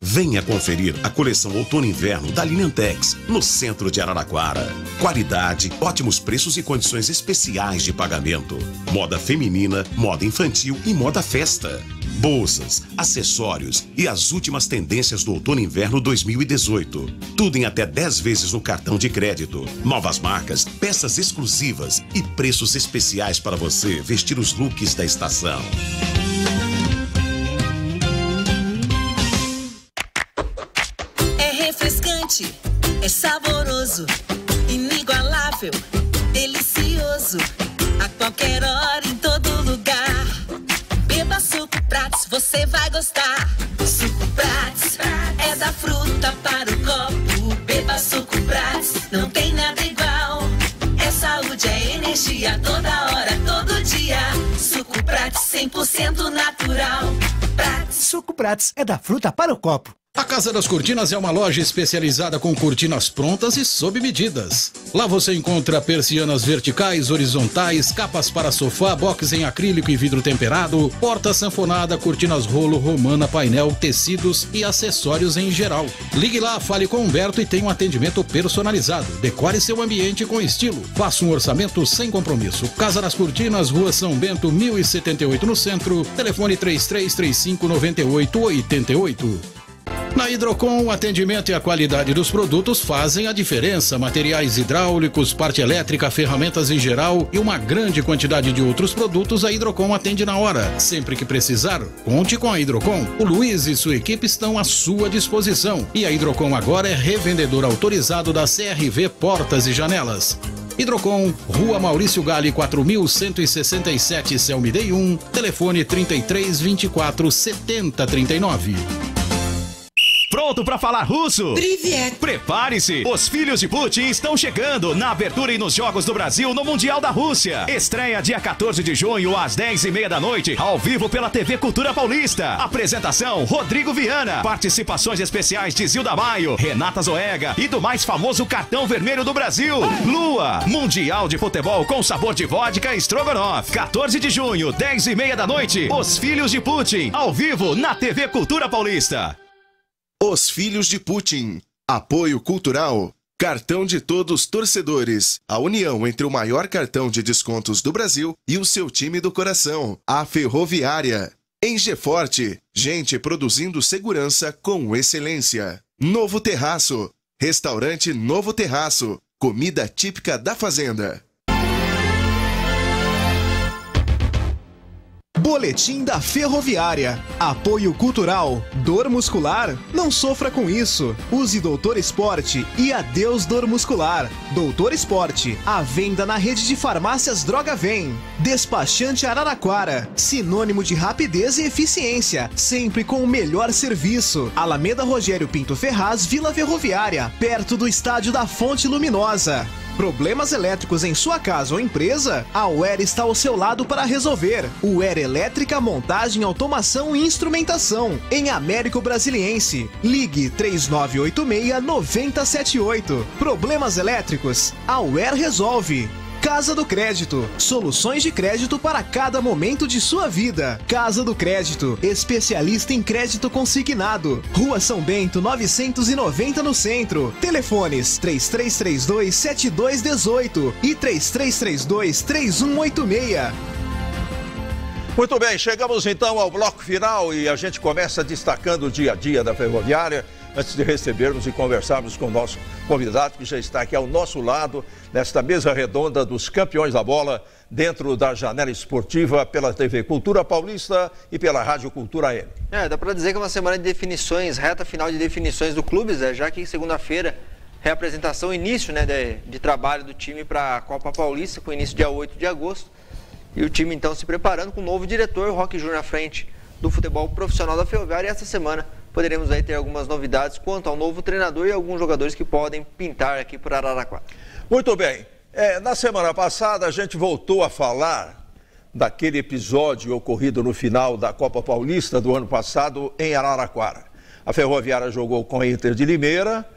Venha conferir a coleção Outono e Inverno da Liliantex, no centro de Araraquara. Qualidade, ótimos preços e condições especiais de pagamento. Moda feminina, moda infantil e moda festa. Bolsas, acessórios e as últimas tendências do Outono e Inverno 2018. Tudo em até 10 vezes no cartão de crédito. Novas marcas, peças exclusivas e preços especiais para você vestir os looks da estação.
É saboroso, inigualável, delicioso, a qualquer hora, em todo lugar. Beba Suco Prats, você vai gostar. Suco Prats é da fruta para o copo. Beba Suco Prats, não tem nada igual. É saúde, é energia, toda hora, todo dia. Suco Prats 100% natural. Prats.
Suco Prats é da fruta para o copo.
A Casa das Cortinas é uma loja especializada com cortinas prontas e sob medidas. Lá você encontra persianas verticais, horizontais, capas para sofá, box em acrílico e vidro temperado, porta sanfonada, cortinas rolo, romana, painel, tecidos e acessórios em geral. Ligue lá, fale com Humberto e tenha um atendimento personalizado. Decore seu ambiente com estilo. Faça um orçamento sem compromisso. Casa das Cortinas, Rua São Bento, 1078 no centro. Telefone 3335-9888. Na Hidrocon, o atendimento e a qualidade dos produtos fazem a diferença. Materiais hidráulicos, parte elétrica, ferramentas em geral e uma grande quantidade de outros produtos, a Hidrocon atende na hora. Sempre que precisar, conte com a Hidrocon. O Luiz e sua equipe estão à sua disposição. E a Hidrocon agora é revendedor autorizado da CRV Portas e Janelas. Hidrocon, Rua Maurício Gale, 4167, Celmidei 1, telefone 3324-7039.
Pronto para falar russo?
Privet.
Prepare-se! Os filhos de Putin estão chegando na abertura e nos Jogos do Brasil no Mundial da Rússia. Estreia dia 14 de junho às 10h30 da noite, ao vivo pela TV Cultura Paulista. Apresentação Rodrigo Viana. Participações especiais de Zilda Maio, Renata Zoega e do mais famoso cartão vermelho do Brasil, Lua. Mundial de futebol com sabor de vodka e Strogonoff. 14 de junho, 10h30 da noite, Os Filhos de Putin, ao vivo na TV Cultura Paulista.
Os Filhos de Putin. Apoio cultural. Cartão de todos torcedores. A união entre o maior cartão de descontos do Brasil e o seu time do coração. A Ferroviária. Em Geforte. Gente produzindo segurança com excelência. Novo Terraço. Restaurante Novo Terraço. Comida típica da fazenda.
Boletim da Ferroviária. Apoio cultural. Dor muscular? Não sofra com isso. Use Doutor Esporte e adeus dor muscular. Doutor Esporte. À venda na rede de farmácias Droga Vem. Despachante Araraquara. Sinônimo de rapidez e eficiência. Sempre com o melhor serviço. Alameda Rogério Pinto Ferraz, Vila Ferroviária. Perto do estádio da Fonte Luminosa. Problemas elétricos em sua casa ou empresa? A UER está ao seu lado para resolver. UER Elétrica, Montagem, Automação e Instrumentação. Em Américo Brasiliense. Ligue 3986-9078. Problemas elétricos? A UER resolve. Casa do Crédito. Soluções de crédito para cada momento de sua vida. Casa do Crédito. Especialista em crédito consignado. Rua São Bento, 990 no centro. Telefones 3332-7218 e 3332-3186.
Muito bem, chegamos então ao bloco final e a gente começa destacando o dia a dia da Ferroviária, antes de recebermos e conversarmos com o nosso convidado, que já está aqui ao nosso lado, nesta mesa redonda dos campeões da bola, dentro da janela esportiva, pela TV Cultura Paulista e pela Rádio Cultura AM.
Dá para dizer que é uma semana de definições, reta final de definições do clube, Zé, já que segunda-feira, reapresentação, início, né, de trabalho do time para a Copa Paulista, com início dia 8 de agosto. E o time, então, se preparando com o novo diretor, o Roque Júnior, à frente do futebol profissional da Ferroviária. E essa semana poderemos aí ter algumas novidades quanto ao novo treinador e alguns jogadores que podem pintar aqui por Araraquara.
Muito bem. Na semana passada, a gente voltou a falar daquele episódio ocorrido no final da Copa Paulista do ano passado em Araraquara. A Ferroviária jogou com a Inter de Limeira,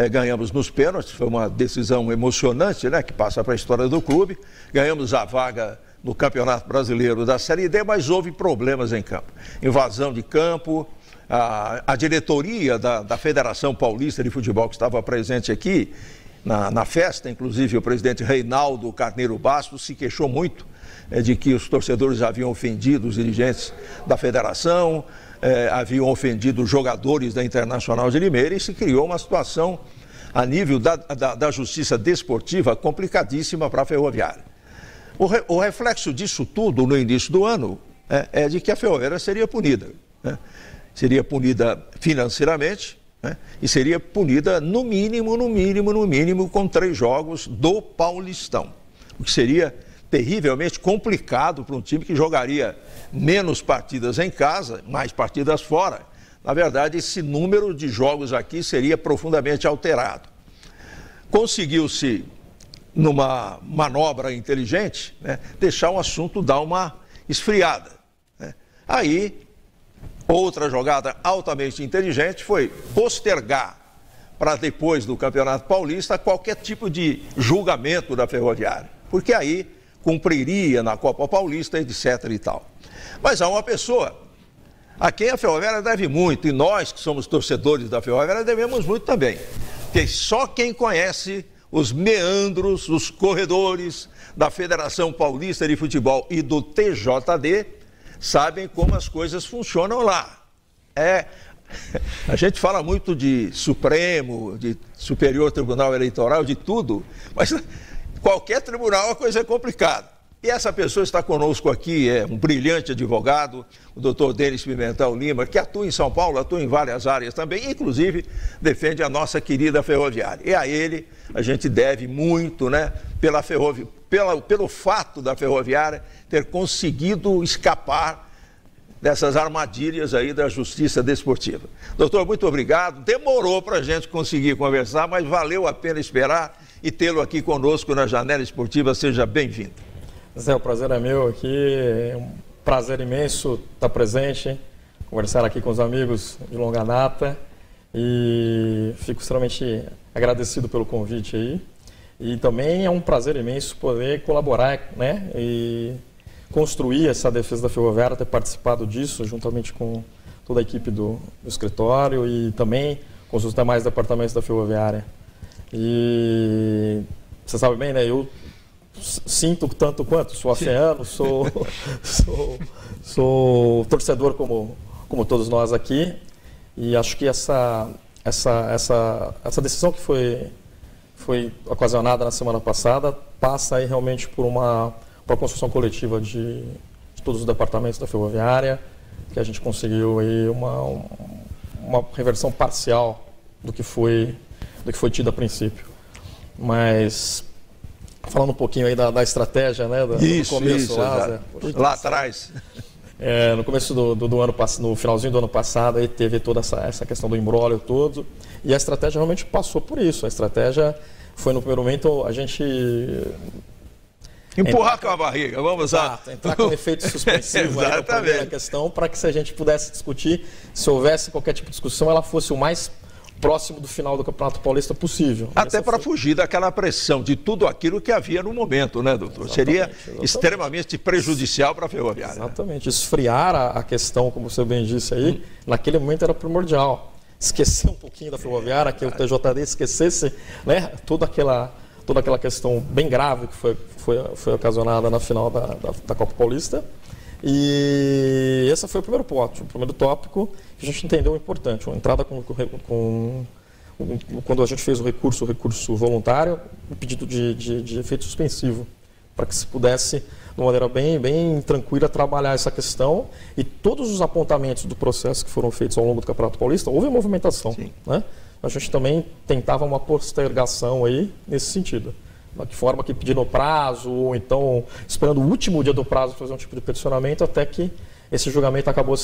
ganhamos nos pênaltis, foi uma decisão emocionante, né, que passa para a história do clube. Ganhamos a vaga no Campeonato Brasileiro da Série D, mas houve problemas em campo. Invasão de campo, a diretoria da Federação Paulista de Futebol, que estava presente aqui na festa, inclusive o presidente Reinaldo Carneiro Bastos, se queixou muito de que os torcedores haviam ofendido os dirigentes da federação, haviam ofendido os jogadores da Internacional de Limeira, e se criou uma situação a nível da justiça desportiva complicadíssima para a Ferroviária. O reflexo disso tudo no início do ano é de que a Ferroviária seria punida. Né? Seria punida financeiramente, né? E seria punida no mínimo com 3 jogos do Paulistão. O que seria terrivelmente complicado para um time que jogaria menos partidas em casa, mais partidas fora. Na verdade, esse número de jogos aqui seria profundamente alterado. Conseguiu-se, numa manobra inteligente, né, deixar o assunto dar uma esfriada. Né? Aí, outra jogada altamente inteligente foi postergar para depois do Campeonato Paulista qualquer tipo de julgamento da Ferroviária, porque aí cumpriria na Copa Paulista, etc. e tal. Mas há uma pessoa a quem a Ferroviária deve muito, e nós que somos torcedores da Ferroviária devemos muito também, porque só quem conhece os meandros, os corredores da Federação Paulista de Futebol e do TJD sabem como as coisas funcionam lá. A gente fala muito de Supremo, de Superior Tribunal Eleitoral, de tudo, mas qualquer tribunal a coisa é complicada. E essa pessoa está conosco aqui, é um brilhante advogado, o doutor Denis Pimentel Lima, que atua em São Paulo, atua em várias áreas também, inclusive defende a nossa querida Ferroviária. E a ele a gente deve muito, né, pelo fato da Ferroviária ter conseguido escapar dessas armadilhas aí da justiça desportiva. Doutor, muito obrigado. Demorou para a gente conseguir conversar, mas valeu a pena esperar e tê-lo aqui conosco na Janela Esportiva. Seja bem-vindo.
Zé, o prazer é meu aqui, é um prazer imenso estar presente, conversar aqui com os amigos de longa data e fico extremamente agradecido pelo convite aí. E também é um prazer imenso poder colaborar, né, e construir essa defesa da Ferroviária, ter participado disso juntamente com toda a equipe do escritório e também com os demais departamentos da Ferroviária. E você sabe bem, né, eu sinto tanto quanto, sou oceano, sou torcedor como todos nós aqui, e acho que essa decisão que foi ocasionada na semana passada passa aí realmente por uma construção coletiva de todos os departamentos da Ferroviária, que a gente conseguiu aí uma reversão parcial do que foi tido a princípio. Mas falando um pouquinho aí da estratégia, né, do começo lá atrás. No começo do ano passado, no finalzinho do ano passado, aí teve toda essa questão do imbróglio todo, e a estratégia realmente passou por isso. A estratégia foi, no primeiro momento, a gente
empurrar com a barriga, vamos lá.
Entrar com efeito suspensivo na primeira questão, para que se a gente pudesse discutir, se houvesse qualquer tipo de discussão, ela fosse o mais próximo do final do Campeonato Paulista possível.
Até para fugir daquela pressão de tudo aquilo que havia no momento, né, doutor? Seria extremamente prejudicial para a Ferroviária.
Exatamente. Esfriar a questão, como você bem disse aí, naquele momento era primordial. Esquecer um pouquinho da Ferroviária, que o TJD esquecesse, né, toda aquela questão bem grave que foi ocasionada na final da Copa Paulista. E esse foi o primeiro ponto, o primeiro tópico que a gente entendeu importante. Uma entrada quando a gente fez o recurso voluntário, um pedido de efeito suspensivo, para que se pudesse, de uma maneira bem tranquila, trabalhar essa questão. E todos os apontamentos do processo que foram feitos ao longo do Campeonato Paulista, houve movimentação. Né? A gente também tentava uma postergação aí nesse sentido. De que forma que pedindo prazo, ou então esperando o último dia do prazo para fazer um tipo de peticionamento, até que esse julgamento acabou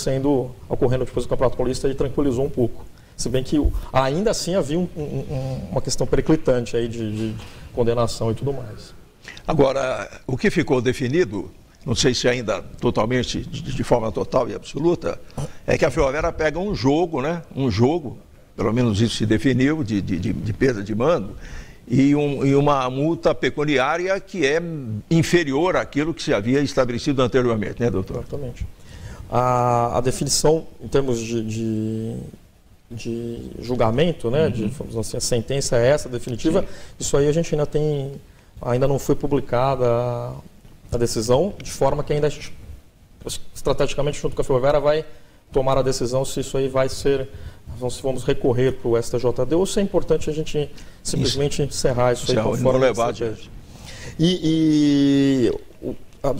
ocorrendo depois do Campeonato Paulista e tranquilizou um pouco. Se bem que ainda assim havia uma questão periclitante aí de condenação e tudo mais.
Agora, o que ficou definido, não sei se ainda totalmente, de forma total e absoluta, é que a Ferroviária pega um jogo, né? Um jogo, pelo menos isso se definiu, de perda de mando, e uma multa pecuniária que é inferior àquilo que se havia estabelecido anteriormente, né, doutor?
Exatamente. A definição, em termos de julgamento, né, vamos assim, a sentença é essa, definitiva. Sim. Isso aí a gente ainda não foi publicada a decisão, de forma que ainda a gente, estrategicamente, junto com a Ferroviária, vai tomar a decisão se isso aí vai ser, vamos recorrer para o STJD, ou se é importante a gente simplesmente encerrar isso aí conforme
levar adiante.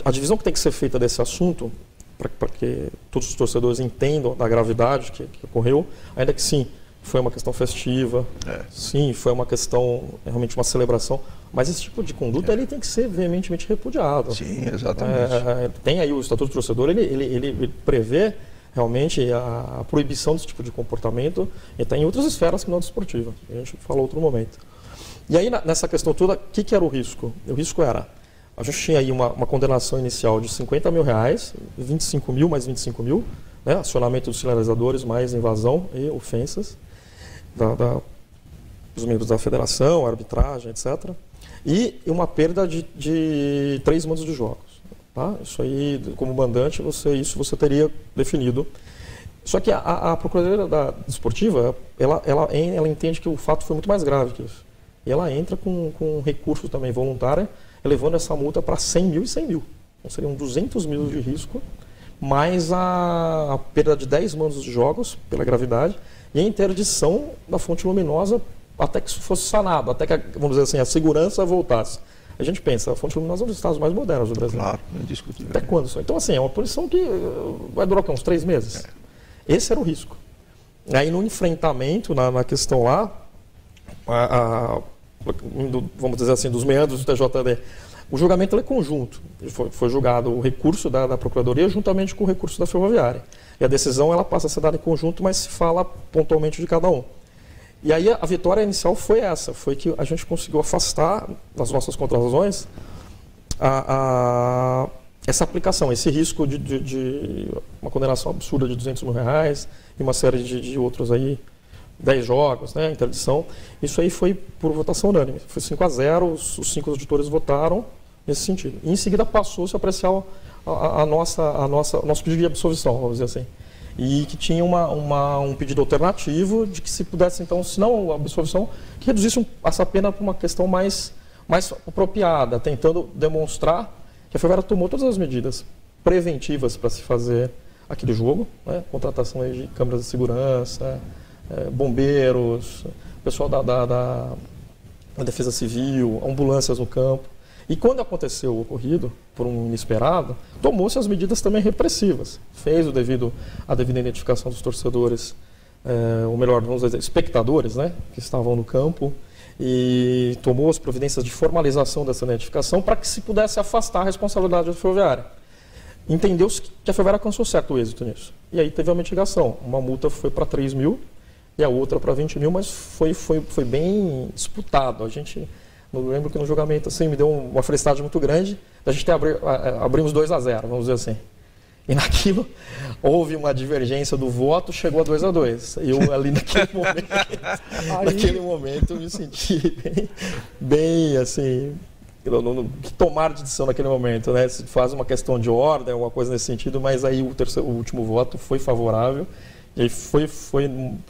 A divisão que tem que ser feita desse assunto, para que todos os torcedores entendam da gravidade que ocorreu, ainda que sim, foi uma questão festiva, sim, foi uma questão, realmente uma celebração, mas esse tipo de conduta ele tem que ser veementemente repudiado.
Sim, exatamente.
Tem aí o Estatuto do Torcedor, ele prevê realmente a proibição desse tipo de comportamento, e está em outras esferas que não a desportiva. A gente falou outro momento. E aí, nessa questão toda, o que era o risco? O risco era, a gente tinha aí uma condenação inicial de R$50 mil, 25 mil mais 25 mil, né, acionamento dos sinalizadores mais invasão e ofensas dos membros da federação, arbitragem, etc. E uma perda de 3 mandos de jogos. Tá? Isso aí, como mandante, você teria definido. Só que a Procuradoria Desportiva, ela entende que o fato foi muito mais grave que isso. E ela entra com um recurso também voluntário, elevando essa multa para 100 mil e 100 mil. Então seriam 200 mil de risco, mais a perda de 10 mandos de jogos, pela gravidade, e a interdição da fonte luminosa até que isso fosse sanado, até que, vamos dizer assim, a segurança voltasse. A gente pensa, a fonte luminosa é um dos estados mais modernos do Brasil.
Claro, indiscutível.
Até quando isso? Então, assim, é uma punição que vai durar uns 3 meses. Esse era o risco. Aí, no enfrentamento, na questão lá, vamos dizer assim, dos meandros do TJD, o julgamento é conjunto. Foi julgado o recurso da Procuradoria juntamente com o recurso da Ferroviária. E a decisão ela passa a ser dada em conjunto, mas se fala pontualmente de cada um. E aí a vitória inicial foi essa, foi que a gente conseguiu afastar das nossas contrarrazões essa aplicação, esse risco de uma condenação absurda de R$200 mil e uma série de outros aí, 10 jogos, né, interdição. Isso aí foi por votação unânime, foi 5-0, os 5 auditores votaram nesse sentido. E em seguida passou-se a apreciar o nosso pedido de absolvição, vamos dizer assim. E que tinha um pedido alternativo de que se pudesse, então, se não a absolvição, que reduzisse essa pena para uma questão mais apropriada, tentando demonstrar que a Ferroviária tomou todas as medidas preventivas para se fazer aquele jogo, né? Contratação aí de câmeras de segurança, bombeiros, pessoal da Defesa Civil, ambulâncias no campo. E quando aconteceu o ocorrido, por um inesperado, tomou-se as medidas também repressivas. Fez a devida identificação dos torcedores, ou melhor, vamos dizer, espectadores, né, que estavam no campo, e tomou as providências de formalização dessa identificação para que se pudesse afastar a responsabilidade da Ferroviária. Entendeu-se que a Ferroviária alcançou certo êxito nisso. E aí teve uma mitigação. Uma multa foi para 3 mil e a outra para 20 mil, mas foi bem disputado. A gente... Eu lembro que no julgamento assim, me deu uma felicidade muito grande. A gente abrimos 2-0, vamos dizer assim. E naquilo houve uma divergência do voto, chegou a 2-2. Eu ali naquele momento me senti bem assim, que tomar de decisão naquele momento, né? Se faz uma questão de ordem, alguma coisa nesse sentido, mas aí o último voto foi favorável. E aí foi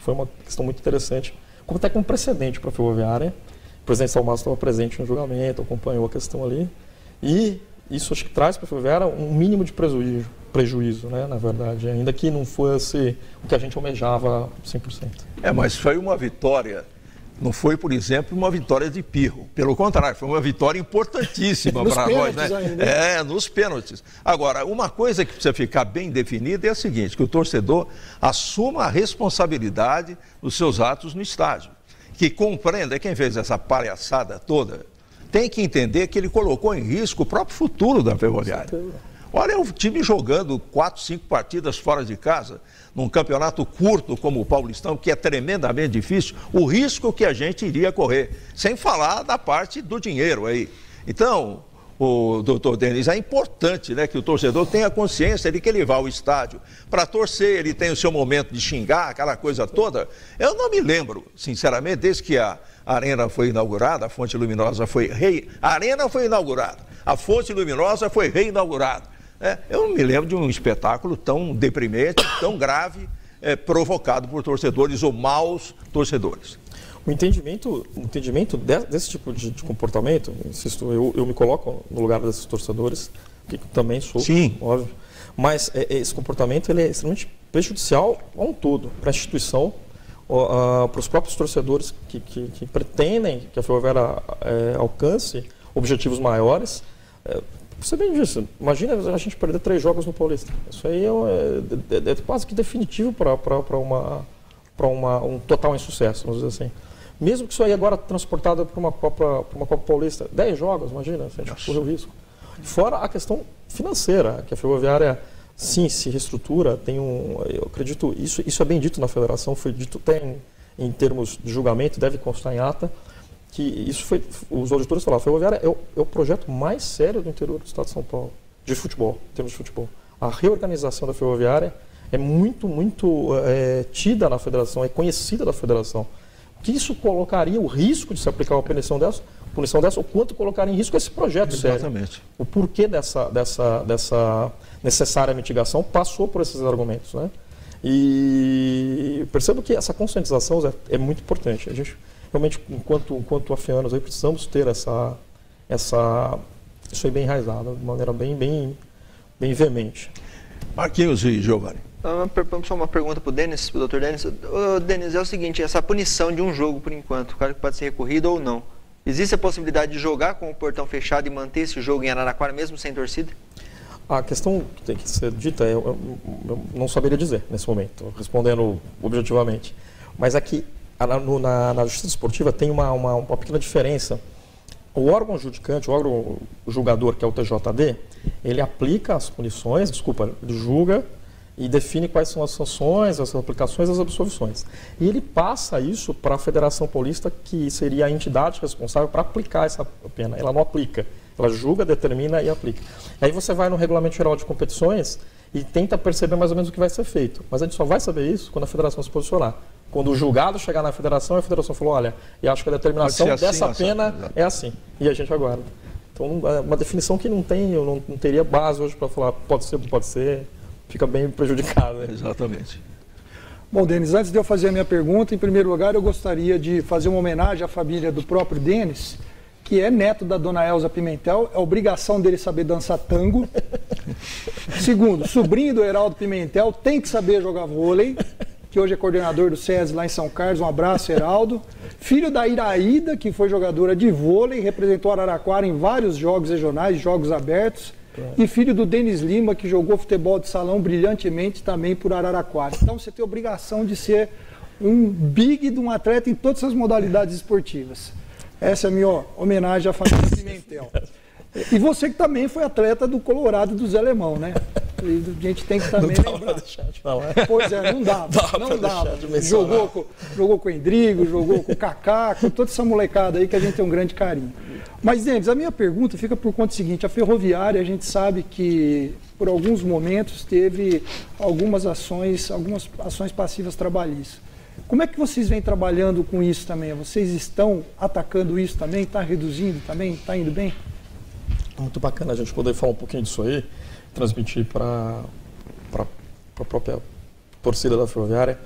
uma questão muito interessante, como até com precedente para a Ferroviária. O presidente Salmazo estava presente no julgamento, acompanhou a questão ali. E isso acho que traz para a Ferroviária um mínimo de prejuízo, né, na verdade, ainda que não fosse o que a gente almejava 100%.
Mas foi uma vitória, não foi, por exemplo, uma vitória de pirro. Pelo contrário, foi uma vitória importantíssima para nós, né? Ainda. Nos pênaltis. Agora, uma coisa que precisa ficar bem definida é a seguinte, que o torcedor assuma a responsabilidade dos seus atos no estádio. Que compreenda, quem fez essa palhaçada toda, tem que entender que ele colocou em risco o próprio futuro da Ferroviária. Olha o time jogando 4, 5 partidas fora de casa, num campeonato curto como o Paulistão, que é tremendamente difícil, o risco que a gente iria correr, sem falar da parte do dinheiro aí. Então, o doutor Denis, é importante, né, que o torcedor tenha consciência de que ele vai ao estádio para torcer, ele tem o seu momento de xingar, aquela coisa toda. Eu não me lembro, sinceramente, desde que a Arena foi inaugurada, a Fonte Luminosa foi a Arena foi inaugurada, a Fonte Luminosa foi reinaugurada. Eu não me lembro de um espetáculo tão deprimente, tão grave, provocado por torcedores ou maus torcedores.
O entendimento desse tipo de comportamento, insisto, eu me coloco no lugar desses torcedores, que também sou, sim, óbvio, mas esse comportamento ele é extremamente prejudicial a um todo, para a instituição, para os próprios torcedores que pretendem que a Ferroviária alcance objetivos maiores. Você bem disse, imagina a gente perder 3 jogos no Paulista. Isso aí é quase que definitivo para um total insucesso, vamos dizer assim. Mesmo que isso aí agora transportado para uma Copa Paulista, 10 jogos, imagina, se a gente correr o risco. Fora a questão financeira, que a Ferroviária, sim, se reestrutura, eu acredito, isso é bem dito na federação, foi dito até em termos de julgamento, deve constar em ata, que isso foi, os auditores falaram, a Ferroviária é o projeto mais sério do interior do estado de São Paulo, de futebol, em termos de futebol. A reorganização da Ferroviária é muito tida na federação, é conhecida da federação. Que isso colocaria o risco de se aplicar uma punição dessa, o quanto colocaria em risco esse projeto sério.
Exatamente.
O porquê dessa necessária mitigação passou por esses argumentos, né? E percebo que essa conscientização é muito importante. A gente realmente, enquanto afianos, aí precisamos ter isso aí bem enraizado, de maneira bem veemente.
Marquinhos e Giovanni.
Só uma pergunta para o Denis, para o Dr. Denis. Denis, é o seguinte, essa punição de um jogo, por enquanto, claro que pode ser recorrido ou não. Existe a possibilidade de jogar com o portão fechado e manter esse jogo em Araraquara, mesmo sem torcida?
A questão que tem que ser dita, eu não saberia dizer nesse momento, respondendo objetivamente. Mas aqui, na justiça esportiva, tem uma pequena diferença. O órgão judicante, o órgão julgador, que é o TJD, ele aplica as punições, ele julga e define quais são as sanções, as aplicações e as absolvições. E ele passa isso para a Federação Paulista, que seria a entidade responsável para aplicar essa pena. Ela não aplica, ela julga, determina e aplica. Aí você vai no Regulamento Geral de Competições e tenta perceber mais ou menos o que vai ser feito. Mas a gente só vai saber isso quando a Federação se posicionar. Quando o julgado chegar na Federação, a Federação falou, olha, e acho que a determinação dessa pena é assim. E a gente aguarda. Então, é uma definição que não teria base hoje para falar pode ser, não pode ser, fica bem prejudicado. Né?
Exatamente.
Bom, Denis, antes de eu fazer a minha pergunta, em primeiro lugar, eu gostaria de fazer uma homenagem à família do próprio Denis, que é neto da dona Elza Pimentel, é obrigação dele saber dançar tango. Segundo, sobrinho do Heraldo Pimentel, tem que saber jogar vôlei, que hoje é coordenador do SESI lá em São Carlos, um abraço, Heraldo. Filho da Iraída, que foi jogadora de vôlei, representou Araraquara em vários jogos regionais, jogos abertos. E filho do Denis Lima, que jogou futebol de salão brilhantemente também por Araraquara. Então você tem a obrigação de ser um big de um atleta em todas as modalidades esportivas. Essa é a minha homenagem à família Pimentel. E você que também foi atleta do Colorado e do Zé Lemão, né? A gente tem que também lembrar.
Deixar de falar.
Pois é, não dava. Não dava. Jogou com o Endrigo, jogou com o Kaká, com toda essa molecada aí que a gente tem um grande carinho. Mas, Denis, a minha pergunta fica por conta do seguinte: a Ferroviária, a gente sabe que por alguns momentos teve algumas ações passivas trabalhistas. Como é que vocês vêm trabalhando com isso também? Vocês estão atacando isso também? Está reduzindo também? Está indo bem?
Muito bacana a gente poder falar um pouquinho disso aí, transmitir para a própria torcida da Ferroviária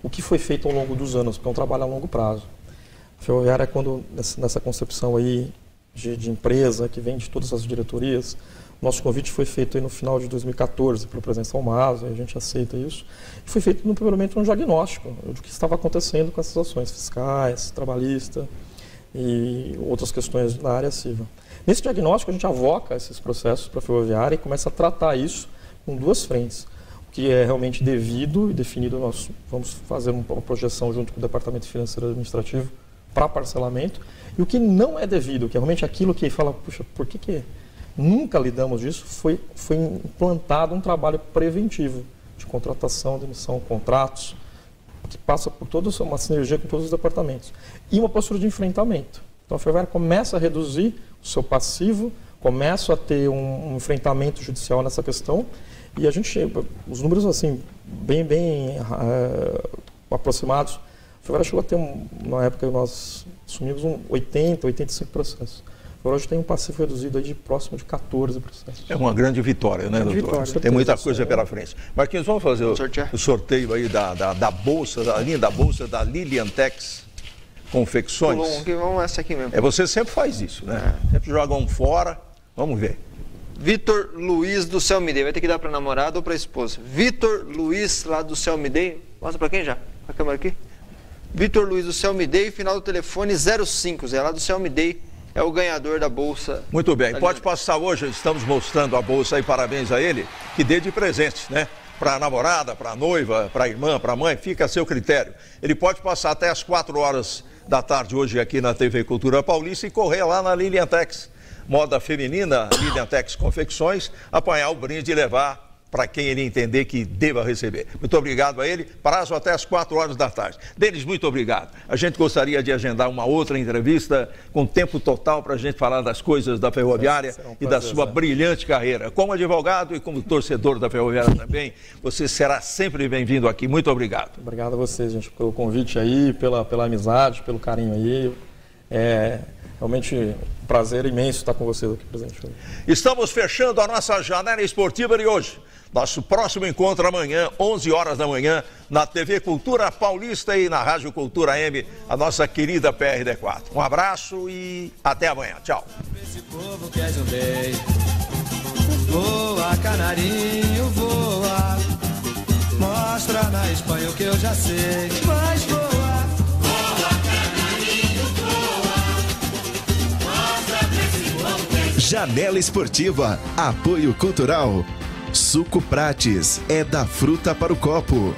o que foi feito ao longo dos anos, porque é um trabalho a longo prazo. A Ferroviária, quando nessa concepção aí de empresa, que vem de todas as diretorias, nosso convite foi feito aí no final de 2014 para a presença ao MAS, a gente aceita isso. E foi feito no primeiro momento um diagnóstico do que estava acontecendo com essas ações fiscais, trabalhistas e outras questões na área civil. Nesse diagnóstico, a gente avoca esses processos para a Ferroviária e começa a tratar isso com duas frentes. O que é realmente devido e definido, nós vamos fazer uma projeção junto com o Departamento Financeiro e Administrativo para parcelamento. E o que não é devido, que é realmente aquilo que fala, puxa, por que nunca lidamos disso, foi implantado um trabalho preventivo de contratação, demissão, contratos, que passa por toda uma sinergia com todos os departamentos. E uma postura de enfrentamento. Então a Ferroviária começa a reduzir o seu passivo, começa a ter um enfrentamento judicial nessa questão, e a gente, os números assim, bem aproximados, a Ferroviária chegou a ter, na época que nós assumimos, 80, 85 processos. Agora hoje tem um passivo reduzido aí de próximo de 14 processos.
É uma grande vitória, né, doutor?
Vitória,
tem muita coisa pela frente. Marquinhos, vamos fazer o sorteio aí da bolsa, da linha da bolsa da Liliantex Confecções.
Vamos essa aqui mesmo.
Você sempre faz isso, né? Sempre joga um fora. Vamos ver.
Vitor Luiz do Céu Me Dei. Vai ter que dar para namorada ou para esposa. Vitor Luiz lá do Céu Me Dei. Mostra para quem já? A câmera aqui. Vitor Luiz do Céu Me Dei, final do telefone 05. Zé lá do Céu Me Dei. É o ganhador da bolsa.
Muito bem, pode passar hoje, estamos mostrando a bolsa aí, parabéns a ele, que dê de presente, né? Para a namorada, para a noiva, para a irmã, para a mãe, fica a seu critério. Ele pode passar até as 4 horas da tarde hoje aqui na TV Cultura Paulista e correr lá na Liliantex, moda feminina, Liliantex Confecções, apanhar o brinde e levar para quem ele entender que deva receber. Muito obrigado a ele, prazo até as 4 horas da tarde. Denis, muito obrigado. A gente gostaria de agendar uma outra entrevista com tempo total para a gente falar das coisas da Ferroviária e da sua brilhante carreira. Como advogado e como torcedor da Ferroviária também, você será sempre bem-vindo aqui. Muito obrigado.
Obrigado a vocês, gente, pelo convite aí, pela amizade, pelo carinho aí. Realmente um prazer imenso estar com vocês aqui presente.
Estamos fechando a nossa janela esportiva de hoje. Nosso próximo encontro amanhã, 11 horas da manhã, na TV Cultura Paulista e na Rádio Cultura M, a nossa querida PRD4. Um abraço e até amanhã. Tchau.
Esse povo quer um beijo. Voa, canarinho, voa. Mostra na Espanha o que eu já sei. Mas voa. Voa, canarinho, voa. Mostra pra esse povo que é.
Janela Esportiva. Apoio Cultural. Suco Prates é da fruta para o copo.